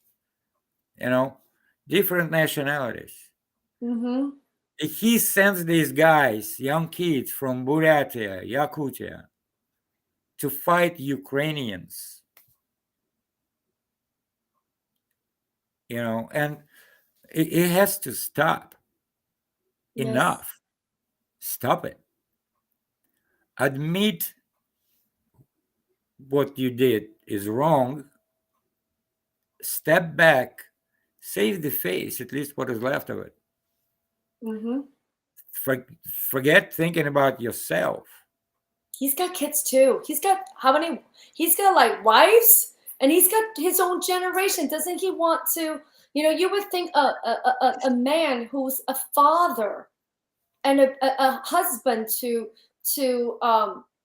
Speaker 2: different nationalities. He sends these guys, young kids from Buryatia, Yakutia, to fight Ukrainians. And it has to stop. Yes. Enough. Stop it. Admit what you did is wrong. Step back. Save the face, at least what is left of it. Forget thinking about yourself.
Speaker 1: He's got kids too. He's got how many? He's got like wives, and he's got his own generation. Doesn't he want to? You would think a man who's a father and a husband to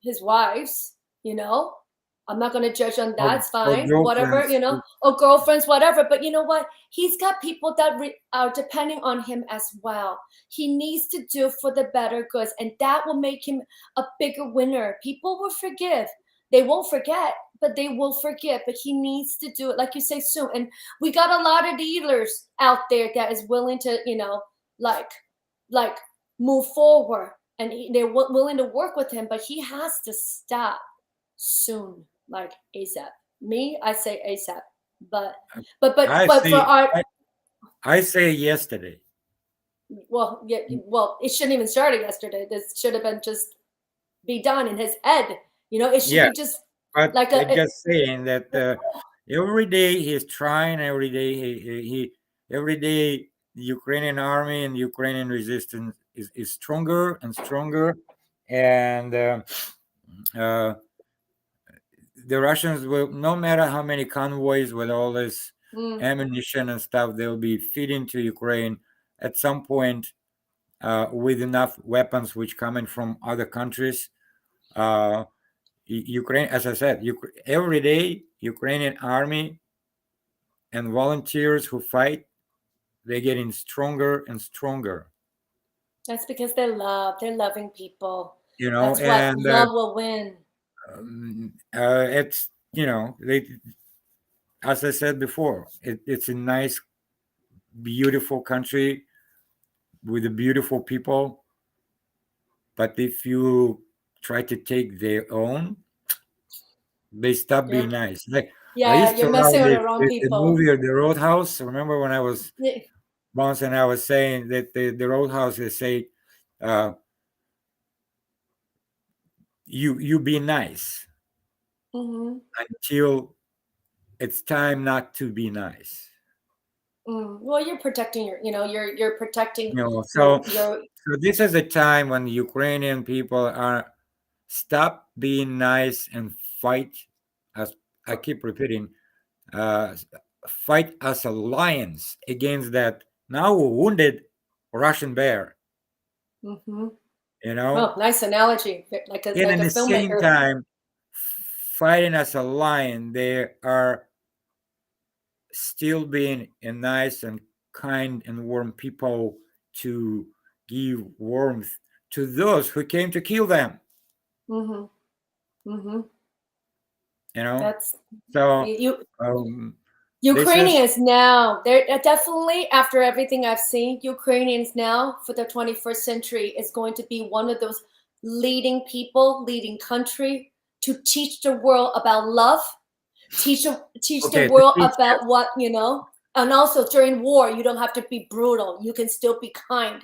Speaker 1: his wives. I'm not going to judge on that. It's fine, whatever, or girlfriends, whatever. But you know what? He's got people that are depending on him as well. He needs to do for the better goods, and that will make him a bigger winner. People will forgive. They won't forget, but they will forgive. But he needs to do it, like you say, soon. And we got a lot of dealers out there that is willing to, like move forward, and they're willing to work with him. But he has to stop soon. Like ASAP. Me, I say ASAP. But for our,
Speaker 2: I say yesterday.
Speaker 1: Well, yeah. Well, it shouldn't even started yesterday. This should have been just be done in his head. It should be just
Speaker 2: but like just saying that every day he's trying. Every day every day the Ukrainian army and Ukrainian resistance is stronger and stronger, and the Russians will, no matter how many convoys with all this ammunition and stuff, they'll be feeding to Ukraine at some point with enough weapons which coming from other countries. Ukraine, as I said, every day Ukrainian army and volunteers who fight, they're getting stronger and stronger.
Speaker 1: That's because they're loving people.
Speaker 2: That's
Speaker 1: and love will win.
Speaker 2: It's as I said before, it's a nice, beautiful country with beautiful people, but if you try to take their own, they stop being nice. Like
Speaker 1: you're messing with the wrong people.
Speaker 2: The movie The Roadhouse. Remember when I was bouncing, I was saying that the Roadhouse is say you be nice until it's time not to be nice.
Speaker 1: Well, you're protecting you're protecting.
Speaker 2: So this is a time when Ukrainian people are stop being nice and fight. As I keep repeating, fight as a lions against that now wounded Russian bear.
Speaker 1: Mm-hmm.
Speaker 2: You know,
Speaker 1: Oh, nice analogy. Like
Speaker 2: and
Speaker 1: a
Speaker 2: at the same
Speaker 1: filmmaker.
Speaker 2: time, fighting as a lion, they are still being a nice and kind and warm people to give warmth to those who came to kill them.
Speaker 1: Mm-hmm. Mm-hmm.
Speaker 2: You know,
Speaker 1: That's
Speaker 2: so
Speaker 1: Ukrainians now, they're definitely, after everything I've seen, Ukrainians now for the 21st century is going to be one of those leading people, leading country to teach the world about love, teach the world about what, you know, and also during war, you don't have to be brutal. You can still be kind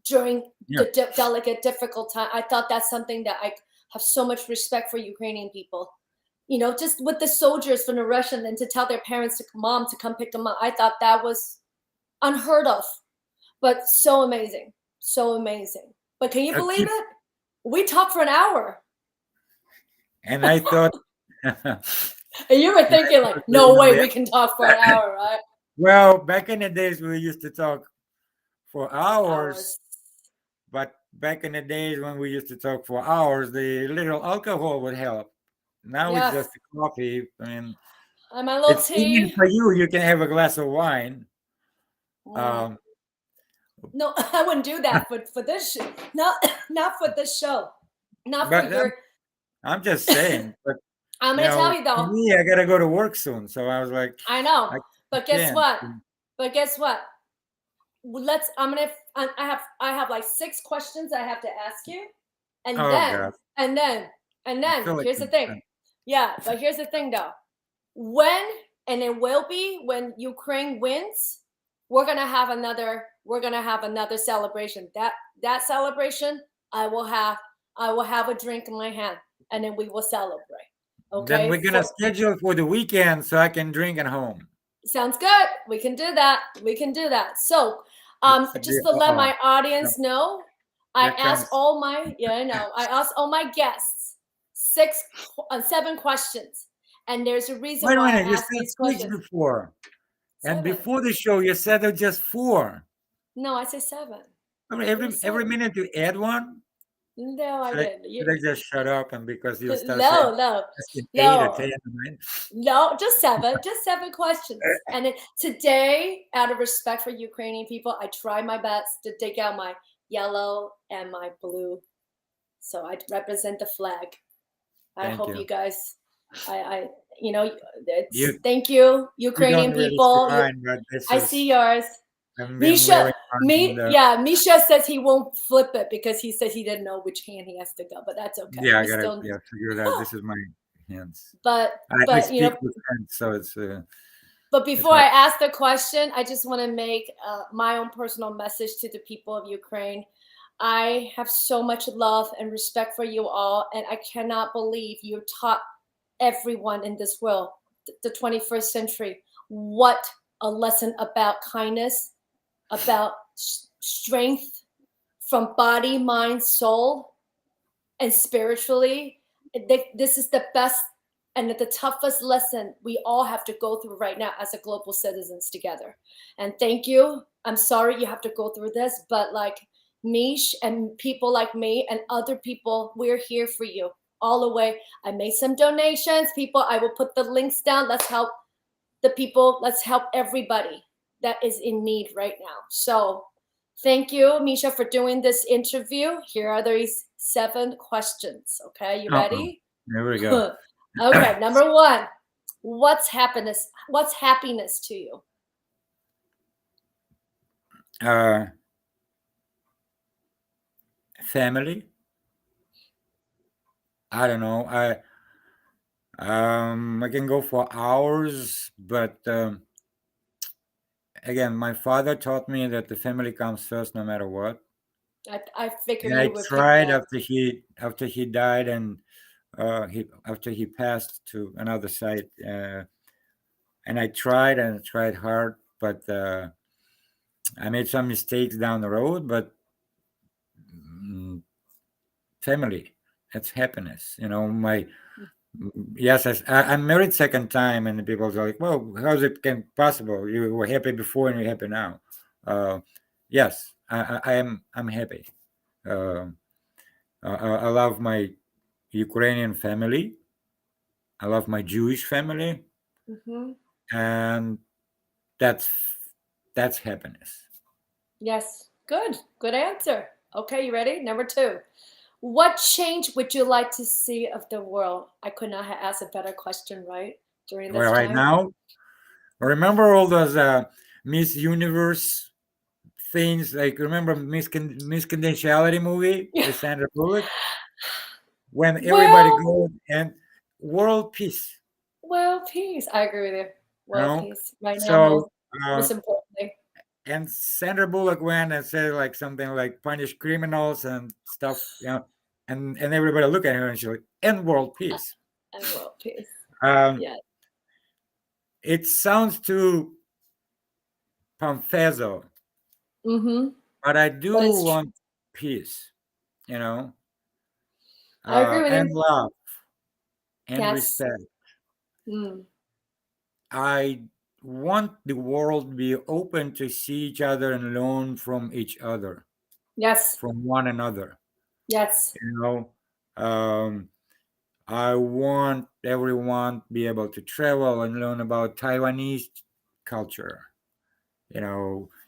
Speaker 1: during the delicate, difficult time. I thought that's something that I have so much respect for Ukrainian people. You know, just with the soldiers from the Russian and to tell their parents, mom to come pick them up. I thought that was unheard of, but so amazing. So amazing. But can you believe it? We talked for an hour.
Speaker 2: And I thought...
Speaker 1: And you were thinking like, no way we can talk for an hour, right?
Speaker 2: Well, back in the days, we used to talk for hours. But back in the days when we used to talk for hours, the little alcohol would help. Now it's just coffee. I mean,
Speaker 1: and my little tea.
Speaker 2: Even for you, you can have a glass of wine.
Speaker 1: No, I wouldn't do that for this show. Not for this show. Not for your...
Speaker 2: I'm just saying. But
Speaker 1: I'm going to tell you though.
Speaker 2: Me, I got to go to work soon. So I was like...
Speaker 1: I know. But guess what? I have like 6 questions I have to ask you. And then here's the thing. Yeah, but here's the thing though. When Ukraine wins, we're gonna have another celebration. That celebration, I will have a drink in my hand, and then we will celebrate. Okay.
Speaker 2: Then we're gonna schedule for the weekend so I can drink at home.
Speaker 1: Sounds good. We can do that. So, just to let my audience know, I asked all my guests 7 questions, and there's a reason why I asked these questions
Speaker 2: before. 7. And before the show, you said it just 4.
Speaker 1: No, I said 7.
Speaker 2: I mean, every minute you add one.
Speaker 1: No, I didn't.
Speaker 2: Should I just shut up and because you start
Speaker 1: no,
Speaker 2: 8 or 10?
Speaker 1: No, just 7. Just 7 questions. And today, out of respect for Ukrainian people, I try my best to take out my yellow and my blue, so I represent the flag. I hope you guys, thank you, Ukrainian people. I see yours. Misha says he won't flip it because he says he didn't know which hand he has to go, but that's okay.
Speaker 2: Yeah, I gotta figure it out. This is my hands.
Speaker 1: But
Speaker 2: I speak with hands, so it's.
Speaker 1: But before I ask the question, I just want to make my own personal message to the people of Ukraine. I have so much love and respect for you all, and I cannot believe you taught everyone in this world, the 21st century, what a lesson about kindness, about strength from body, mind, soul, and spiritually. This is the best and the toughest lesson we all have to go through right now as a global citizens together. And thank you. I'm sorry you have to go through this, but like Mish and people like me and other people, we're here for you all the way. I made some donations. People, I will put the links down. Let's help the people. Let's help everybody that is in need right now. So thank you, Misha, for doing this interview. Here are these 7 questions. Okay, you ready?
Speaker 2: There we go.
Speaker 1: Okay, number 1. What's happiness to you?
Speaker 2: Family. I don't know. I can go for hours, but again, my father taught me that the family comes first, no matter what.
Speaker 1: I figured.
Speaker 2: And I tried after he died and after he passed to another side, and I tried hard, but I made some mistakes down the road. But family, that's happiness. You know, Yes, I'm married second time, and the people are like, "Well, how's it can possible? You were happy before and you're happy now." Yes, I am. I'm happy. Uh, I love my Ukrainian family. I love my Jewish family, and that's happiness.
Speaker 1: Yes. Good answer. Okay, you ready? Number 2. What change would you like to see of the world? I could not have asked a better question, right? During this
Speaker 2: Well, right
Speaker 1: time.
Speaker 2: now, remember all those Miss Universe things? Like remember Miss Confidentiality movie with Sandra Bullock? When everybody
Speaker 1: Well,
Speaker 2: goes and world peace,
Speaker 1: peace. I agree with you.
Speaker 2: you
Speaker 1: World
Speaker 2: know.
Speaker 1: peace. Right now,
Speaker 2: So
Speaker 1: most importantly.
Speaker 2: and Sandra Bullock went and said like something like punish criminals and stuff, and everybody look at her and she's like, "And world peace."
Speaker 1: And world peace.
Speaker 2: Um,
Speaker 1: Yeah.
Speaker 2: it sounds too pomposo, but I do
Speaker 1: But it's
Speaker 2: want peace,
Speaker 1: I agree with
Speaker 2: and
Speaker 1: you.
Speaker 2: love and
Speaker 1: Yes.
Speaker 2: respect.
Speaker 1: Mm.
Speaker 2: I want the world to be open to see each other and learn from each other,
Speaker 1: Yes.
Speaker 2: from one another.
Speaker 1: Yes.
Speaker 2: I want everyone to be able to travel and learn about Taiwanese culture,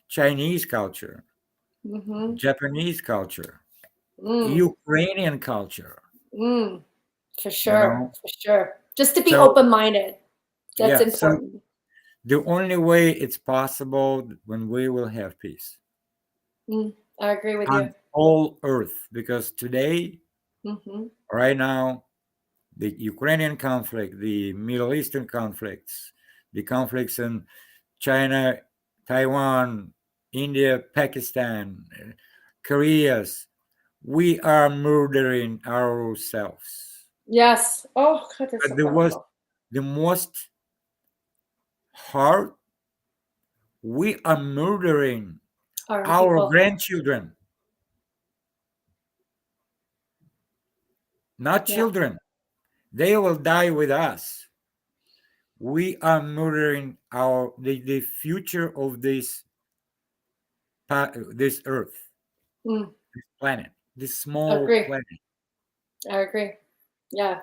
Speaker 2: Chinese culture, Japanese culture, Ukrainian culture.
Speaker 1: For sure. For sure. Just to be
Speaker 2: So-
Speaker 1: open-minded. That's
Speaker 2: Yeah, so
Speaker 1: important.
Speaker 2: the only way it's possible when we will have peace
Speaker 1: I agree with
Speaker 2: on all earth, because today,
Speaker 1: you.
Speaker 2: right now, the Ukrainian conflict, the Middle Eastern conflicts, the conflicts in China, Taiwan, India, Pakistan, Korea's, we are murdering ourselves.
Speaker 1: Yes. Oh, God, that's
Speaker 2: But
Speaker 1: so horrible.
Speaker 2: the most hard, we are murdering
Speaker 1: Our
Speaker 2: our
Speaker 1: people.
Speaker 2: grandchildren, not
Speaker 1: Yeah.
Speaker 2: children. They will die with us. We are murdering the future of this earth, this planet, this small
Speaker 1: Agree.
Speaker 2: planet,
Speaker 1: I agree. Yeah.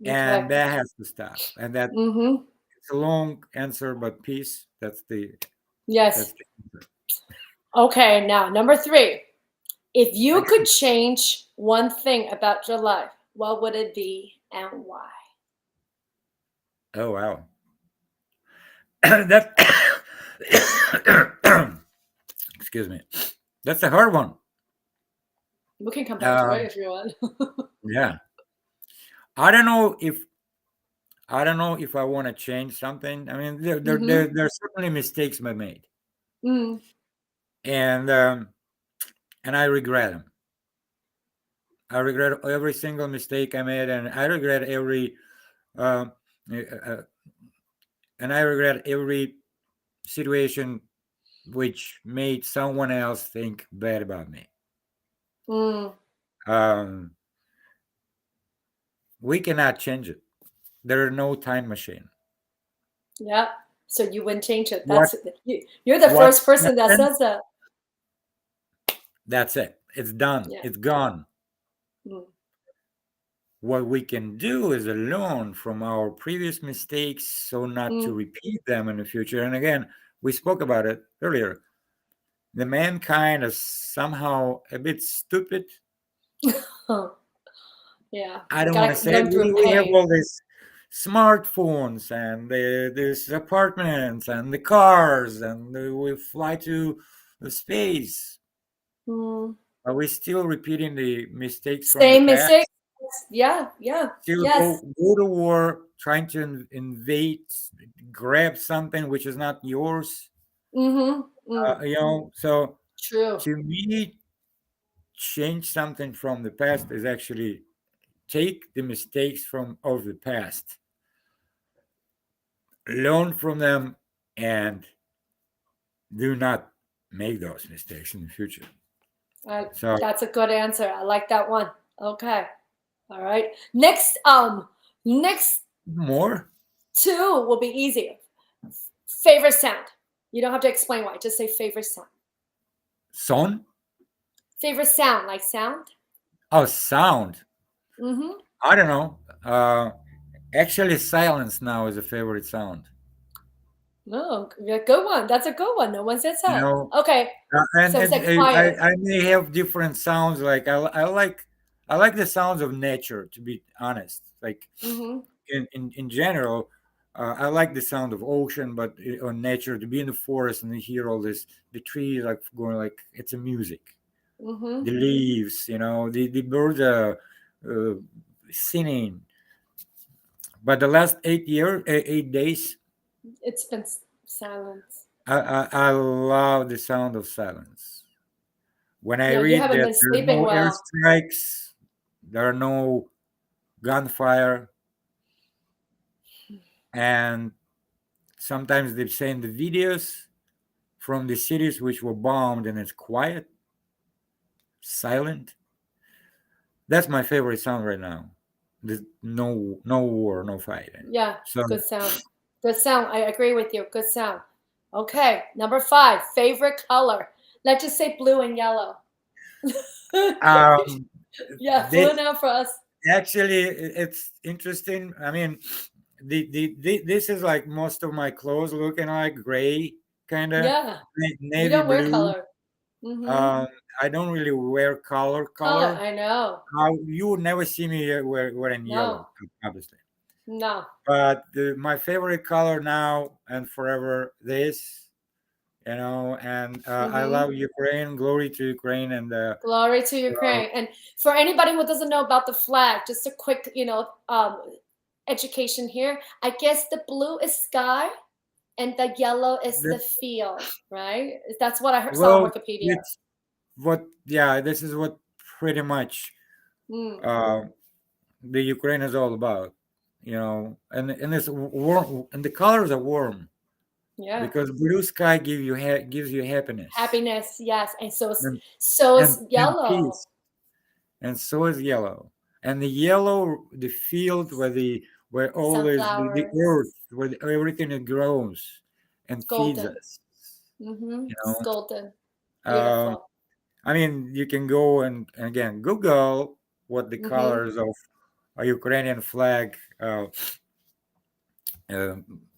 Speaker 2: and that has to stop. And that
Speaker 1: Mm-hmm.
Speaker 2: it's a long answer, but peace. That's the
Speaker 1: Yes.
Speaker 2: that's the answer.
Speaker 1: Okay, now number 3. If you could change one thing about your life, what would it be and why?
Speaker 2: Oh wow, that excuse me. That's a hard one.
Speaker 1: We can come back to it if you want.
Speaker 2: Yeah, I don't know if I want to change something. I mean, there's certainly mistakes I made, and I regret them. I regret every single mistake I made, and I regret every situation which made someone else think bad about me. We cannot change it. There is no time machine.
Speaker 1: Yeah. So you wouldn't change it. You're the first person that says that.
Speaker 2: That's it. It's done.
Speaker 1: Yeah.
Speaker 2: It's gone. What we can do is learn from our previous mistakes so not to repeat them in the future. And again, we spoke about it earlier. The mankind is somehow a bit stupid.
Speaker 1: Yeah.
Speaker 2: I don't want to say we have all these smartphones and these apartments and the cars and we fly to the space. Are we still repeating the mistakes from the past?
Speaker 1: Mistakes? Yeah.
Speaker 2: Still go to war, trying to invade, grab something which is not yours. So
Speaker 1: true.
Speaker 2: To me, change something from the past is actually take the mistakes of the past, learn from them, and do not make those mistakes in the future.
Speaker 1: That's a good answer. I like that one. Okay. All right. Next Next
Speaker 2: More?
Speaker 1: 2 will be easier. Favorite sound. You don't have to explain why. Just say favorite sound.
Speaker 2: Son?
Speaker 1: Favorite sound, like sound?
Speaker 2: Oh, sound.
Speaker 1: Mm-hmm.
Speaker 2: I don't know. Actually, silence now is a favorite sound.
Speaker 1: No, good one. That's a good one. No one said so.
Speaker 2: You know,
Speaker 1: okay.
Speaker 2: And,
Speaker 1: So it's like quiet.
Speaker 2: I may have different sounds. Like I like the sounds of nature. To be honest, like in general, I like the sound of ocean, but on nature, to be in the forest and hear all this, the trees like going like it's a music. The leaves, you know, the birds are singing. But the last 8 days,
Speaker 1: it's been silence.
Speaker 2: I love the sound of silence. When I
Speaker 1: Yeah, you
Speaker 2: read
Speaker 1: haven't
Speaker 2: that
Speaker 1: been
Speaker 2: there are
Speaker 1: sleeping
Speaker 2: no
Speaker 1: well.
Speaker 2: airstrikes, there are no gunfire, and sometimes they send the videos from the cities which were bombed, and it's quiet, silent. That's my favorite sound right now. There's no war, no fighting.
Speaker 1: Yeah,
Speaker 2: So
Speaker 1: good sound. Good sound. I agree with you. Good sound. Okay, number 5, favorite color. Let's just say blue and yellow. Yeah, blue now for us.
Speaker 2: Actually, it's interesting. I mean, this is like most of my clothes looking like gray, kind of.
Speaker 1: Yeah.
Speaker 2: Navy
Speaker 1: You don't
Speaker 2: blue.
Speaker 1: wear color.
Speaker 2: I don't really wear color.
Speaker 1: I know.
Speaker 2: You would never see me wearing yellow, obviously.
Speaker 1: No.
Speaker 2: But my favorite color now and forever, this, you know, and I love Ukraine. Glory to Ukraine, and
Speaker 1: glory to Ukraine. And for anybody who doesn't know about the flag, just a quick, education here. I guess the blue is sky, and the yellow is the field, right? That's what I saw on Wikipedia.
Speaker 2: This is what pretty much the Ukraine is all about, you know, and it's warm, and the colors are warm.
Speaker 1: Yeah.
Speaker 2: Because blue sky gives you happiness.
Speaker 1: Happiness, yes, and so is yellow.
Speaker 2: And so is yellow. And the yellow, the field where always the earth, where everything grows and feeds us.
Speaker 1: You know? It's golden.
Speaker 2: Beautiful. I mean, you can go and again Google what the colors of a Ukrainian flag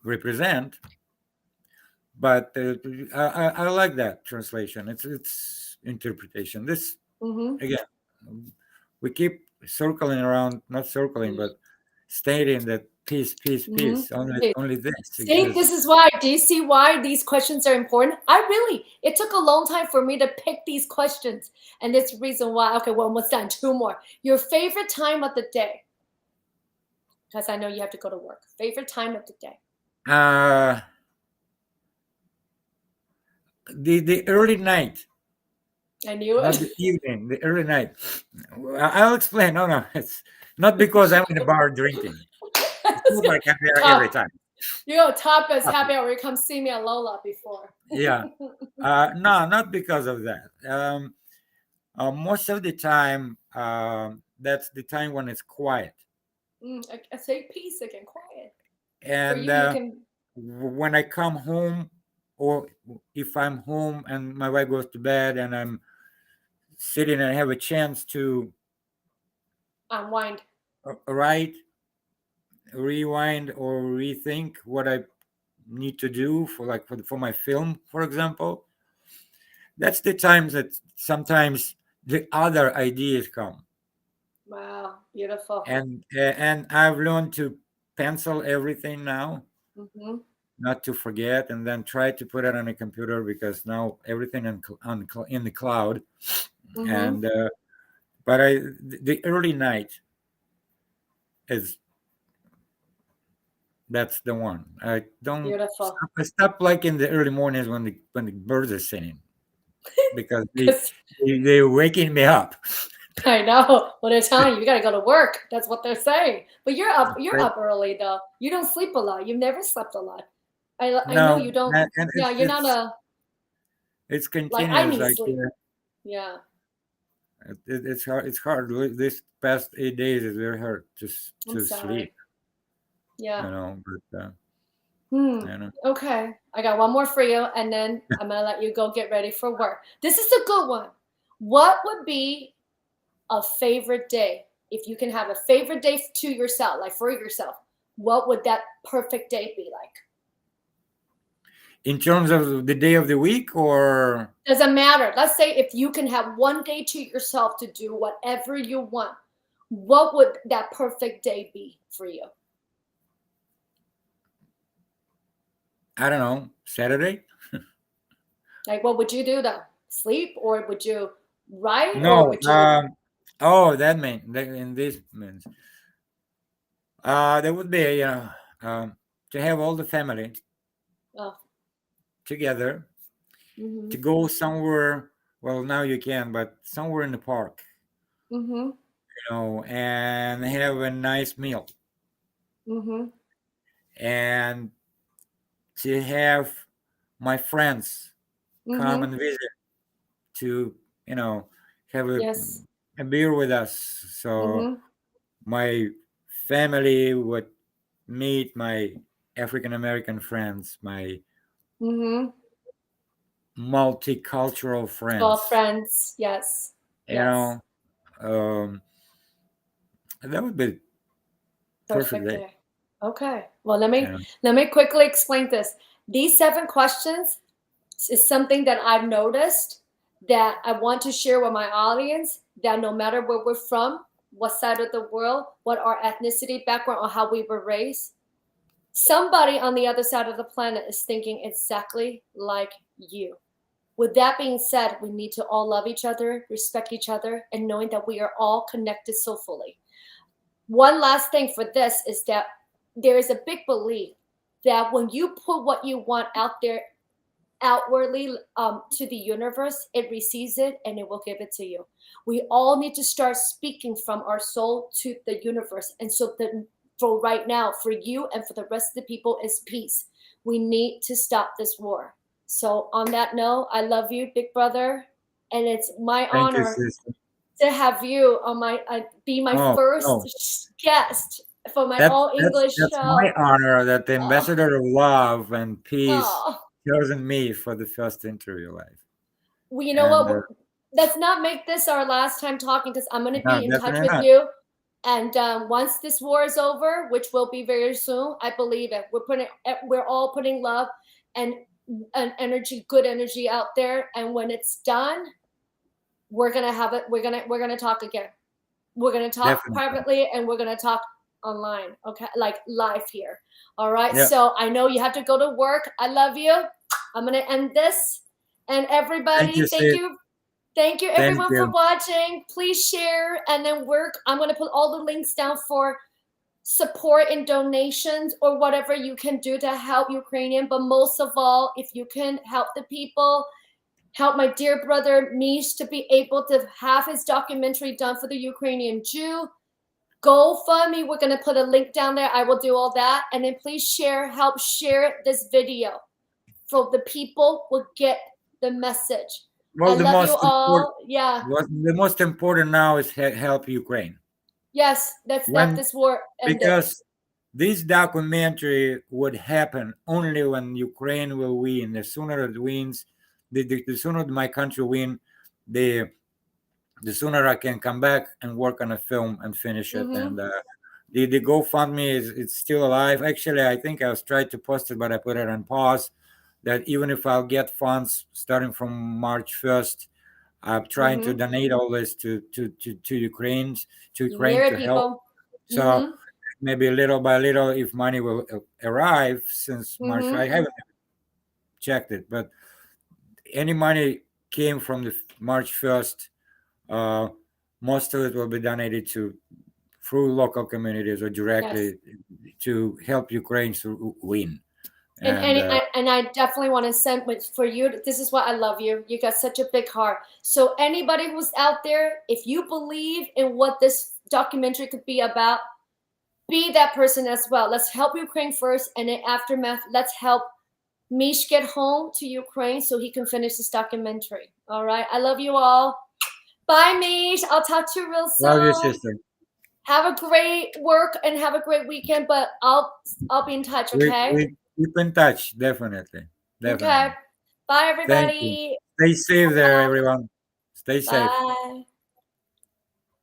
Speaker 2: represent. But I like that translation. It's interpretation. This again, we keep circling around, not circling, but stating that peace. Only this.
Speaker 1: See, this is why. Do you see why these questions are important? It took a long time for me to pick these questions, and this reason why. Okay, well, almost done. 2 more. Your favorite time of the day, because I know you have to go to work. Favorite time of the day.
Speaker 2: The early night.
Speaker 1: I knew it.
Speaker 2: Not the evening, the early night. I'll explain. No, it's not because I'm in a bar drinking. It's not like happy hour every time.
Speaker 1: You know, top is happy hour. You come see me at Lola before.
Speaker 2: Yeah. No, not because of that. Most of the time, that's the time when it's quiet.
Speaker 1: I say peace again, quiet.
Speaker 2: And when I come home, or if I'm home and my wife goes to bed and I'm sitting and have a chance to
Speaker 1: unwind,
Speaker 2: write, rewind, or rethink what I need to do for my film, for example, that's the times that sometimes the other ideas come.
Speaker 1: Wow, beautiful.
Speaker 2: And I've learned to pencil everything now. Not to forget, and then try to put it on a computer, because now everything in the cloud. And but the early night that's the one. I don't.
Speaker 1: Beautiful.
Speaker 2: I stop like in the early mornings when the birds are singing, because they're waking me up.
Speaker 1: I know. Well, they're telling you got to go to work. That's what they're saying. But you're up early though. You don't sleep a lot. You've never slept a lot. I know you don't. You're not a.
Speaker 2: It's continuous.
Speaker 1: Like I need sleep. Yeah.
Speaker 2: It's hard. It's hard. This past 8 days is very hard to sleep.
Speaker 1: Yeah.
Speaker 2: You know, but you know.
Speaker 1: Okay. I got one more for you, and then I'm going to let you go get ready for work. This is a good one. What would be a favorite day? If you can have a favorite day to yourself, like for yourself, what would that perfect day be like?
Speaker 2: In terms of the day of the week, or?
Speaker 1: Doesn't matter. Let's say if you can have one day to yourself to do whatever you want, what would that perfect day be for you?
Speaker 2: I don't know, Saturday?
Speaker 1: Like, what would you do though? Sleep, or would you write?
Speaker 2: No,
Speaker 1: or would you...
Speaker 2: that in this means there would be, to have all the family together, to go somewhere. Well, now you can, but somewhere in the park, you know, and have a nice meal, and to have my friends come and visit, to, you know, have a beer with us. So my family would meet my African American friends, my multicultural friends.
Speaker 1: All friends, yes.
Speaker 2: You know, that would be perfect day.
Speaker 1: Okay. Well, let me quickly explain this. These 7 questions is something that I've noticed that I want to share with my audience, that no matter where we're from, what side of the world, what our ethnicity background, or how we were raised, somebody on the other side of the planet is thinking exactly like you. With that being said, we need to all love each other, respect each other, and knowing that we are all connected soulfully. One last thing for this is that there is a big belief that when you put what you want out there outwardly to the universe, it receives it and it will give it to you. We all need to start speaking from our soul to the universe. And so for right now, for you and for the rest of the people, is peace. We need to stop this war. So on that note, I love you, big brother. And it's my honor to have you on be my first guest for my all-English show.
Speaker 2: That's my honor that the ambassador of love and peace chosen me for the first interview live.
Speaker 1: Well, you know what? Let's not make this our last time talking, because I'm going to be in touch with you. And once this war is over, which will be very soon, I believe it. We're all putting love and energy, good energy out there. And when it's done, we're gonna have it. We're gonna talk again. We're gonna talk privately, and we're gonna talk online. Okay, like live here. All right. Yeah. So I know you have to go to work. I love you. I'm gonna end this. And everybody, thank you everyone for watching. Please share and then work. I'm gonna put all the links down for support and donations or whatever you can do to help Ukrainian. But most of all, if you can help the people, help my dear brother Mish to be able to have his documentary done for the Ukrainian Jew. GoFundMe, we're going to put a link down there. I will do all that. And then please help share this video so the people will get the message.
Speaker 2: Well, the most important now is help Ukraine.
Speaker 1: Yes, that's this war ended.
Speaker 2: Because this documentary would happen only when Ukraine will win. The sooner it wins, the sooner my country win, the sooner I can come back and work on a film and finish it. And the GoFundMe it's still alive. Actually, I think I was trying to post it, but I put it on pause. That even if I'll get funds starting from March 1st, I'm trying to donate all this to Ukraine to help. So maybe little by little, if money will arrive since March, I haven't checked it, but any money came from the March 1st, most of it will be donated through local communities or directly to help Ukraine to win.
Speaker 1: And I definitely want to send for you. This is why I love you. You got such a big heart. So anybody who's out there, if you believe in what this documentary could be about, be that person as well. Let's help Ukraine first, and in aftermath, let's help Mish get home to Ukraine so he can finish this documentary. All right. I love you all. Bye, Mish. I'll talk to you real soon.
Speaker 2: Love you, sister.
Speaker 1: Have a great work and have a great weekend. But I'll be in touch. Okay.
Speaker 2: We keep in touch, definitely.
Speaker 1: Okay. Bye, everybody.
Speaker 2: Stay safe there, everyone. Stay safe.
Speaker 1: Bye.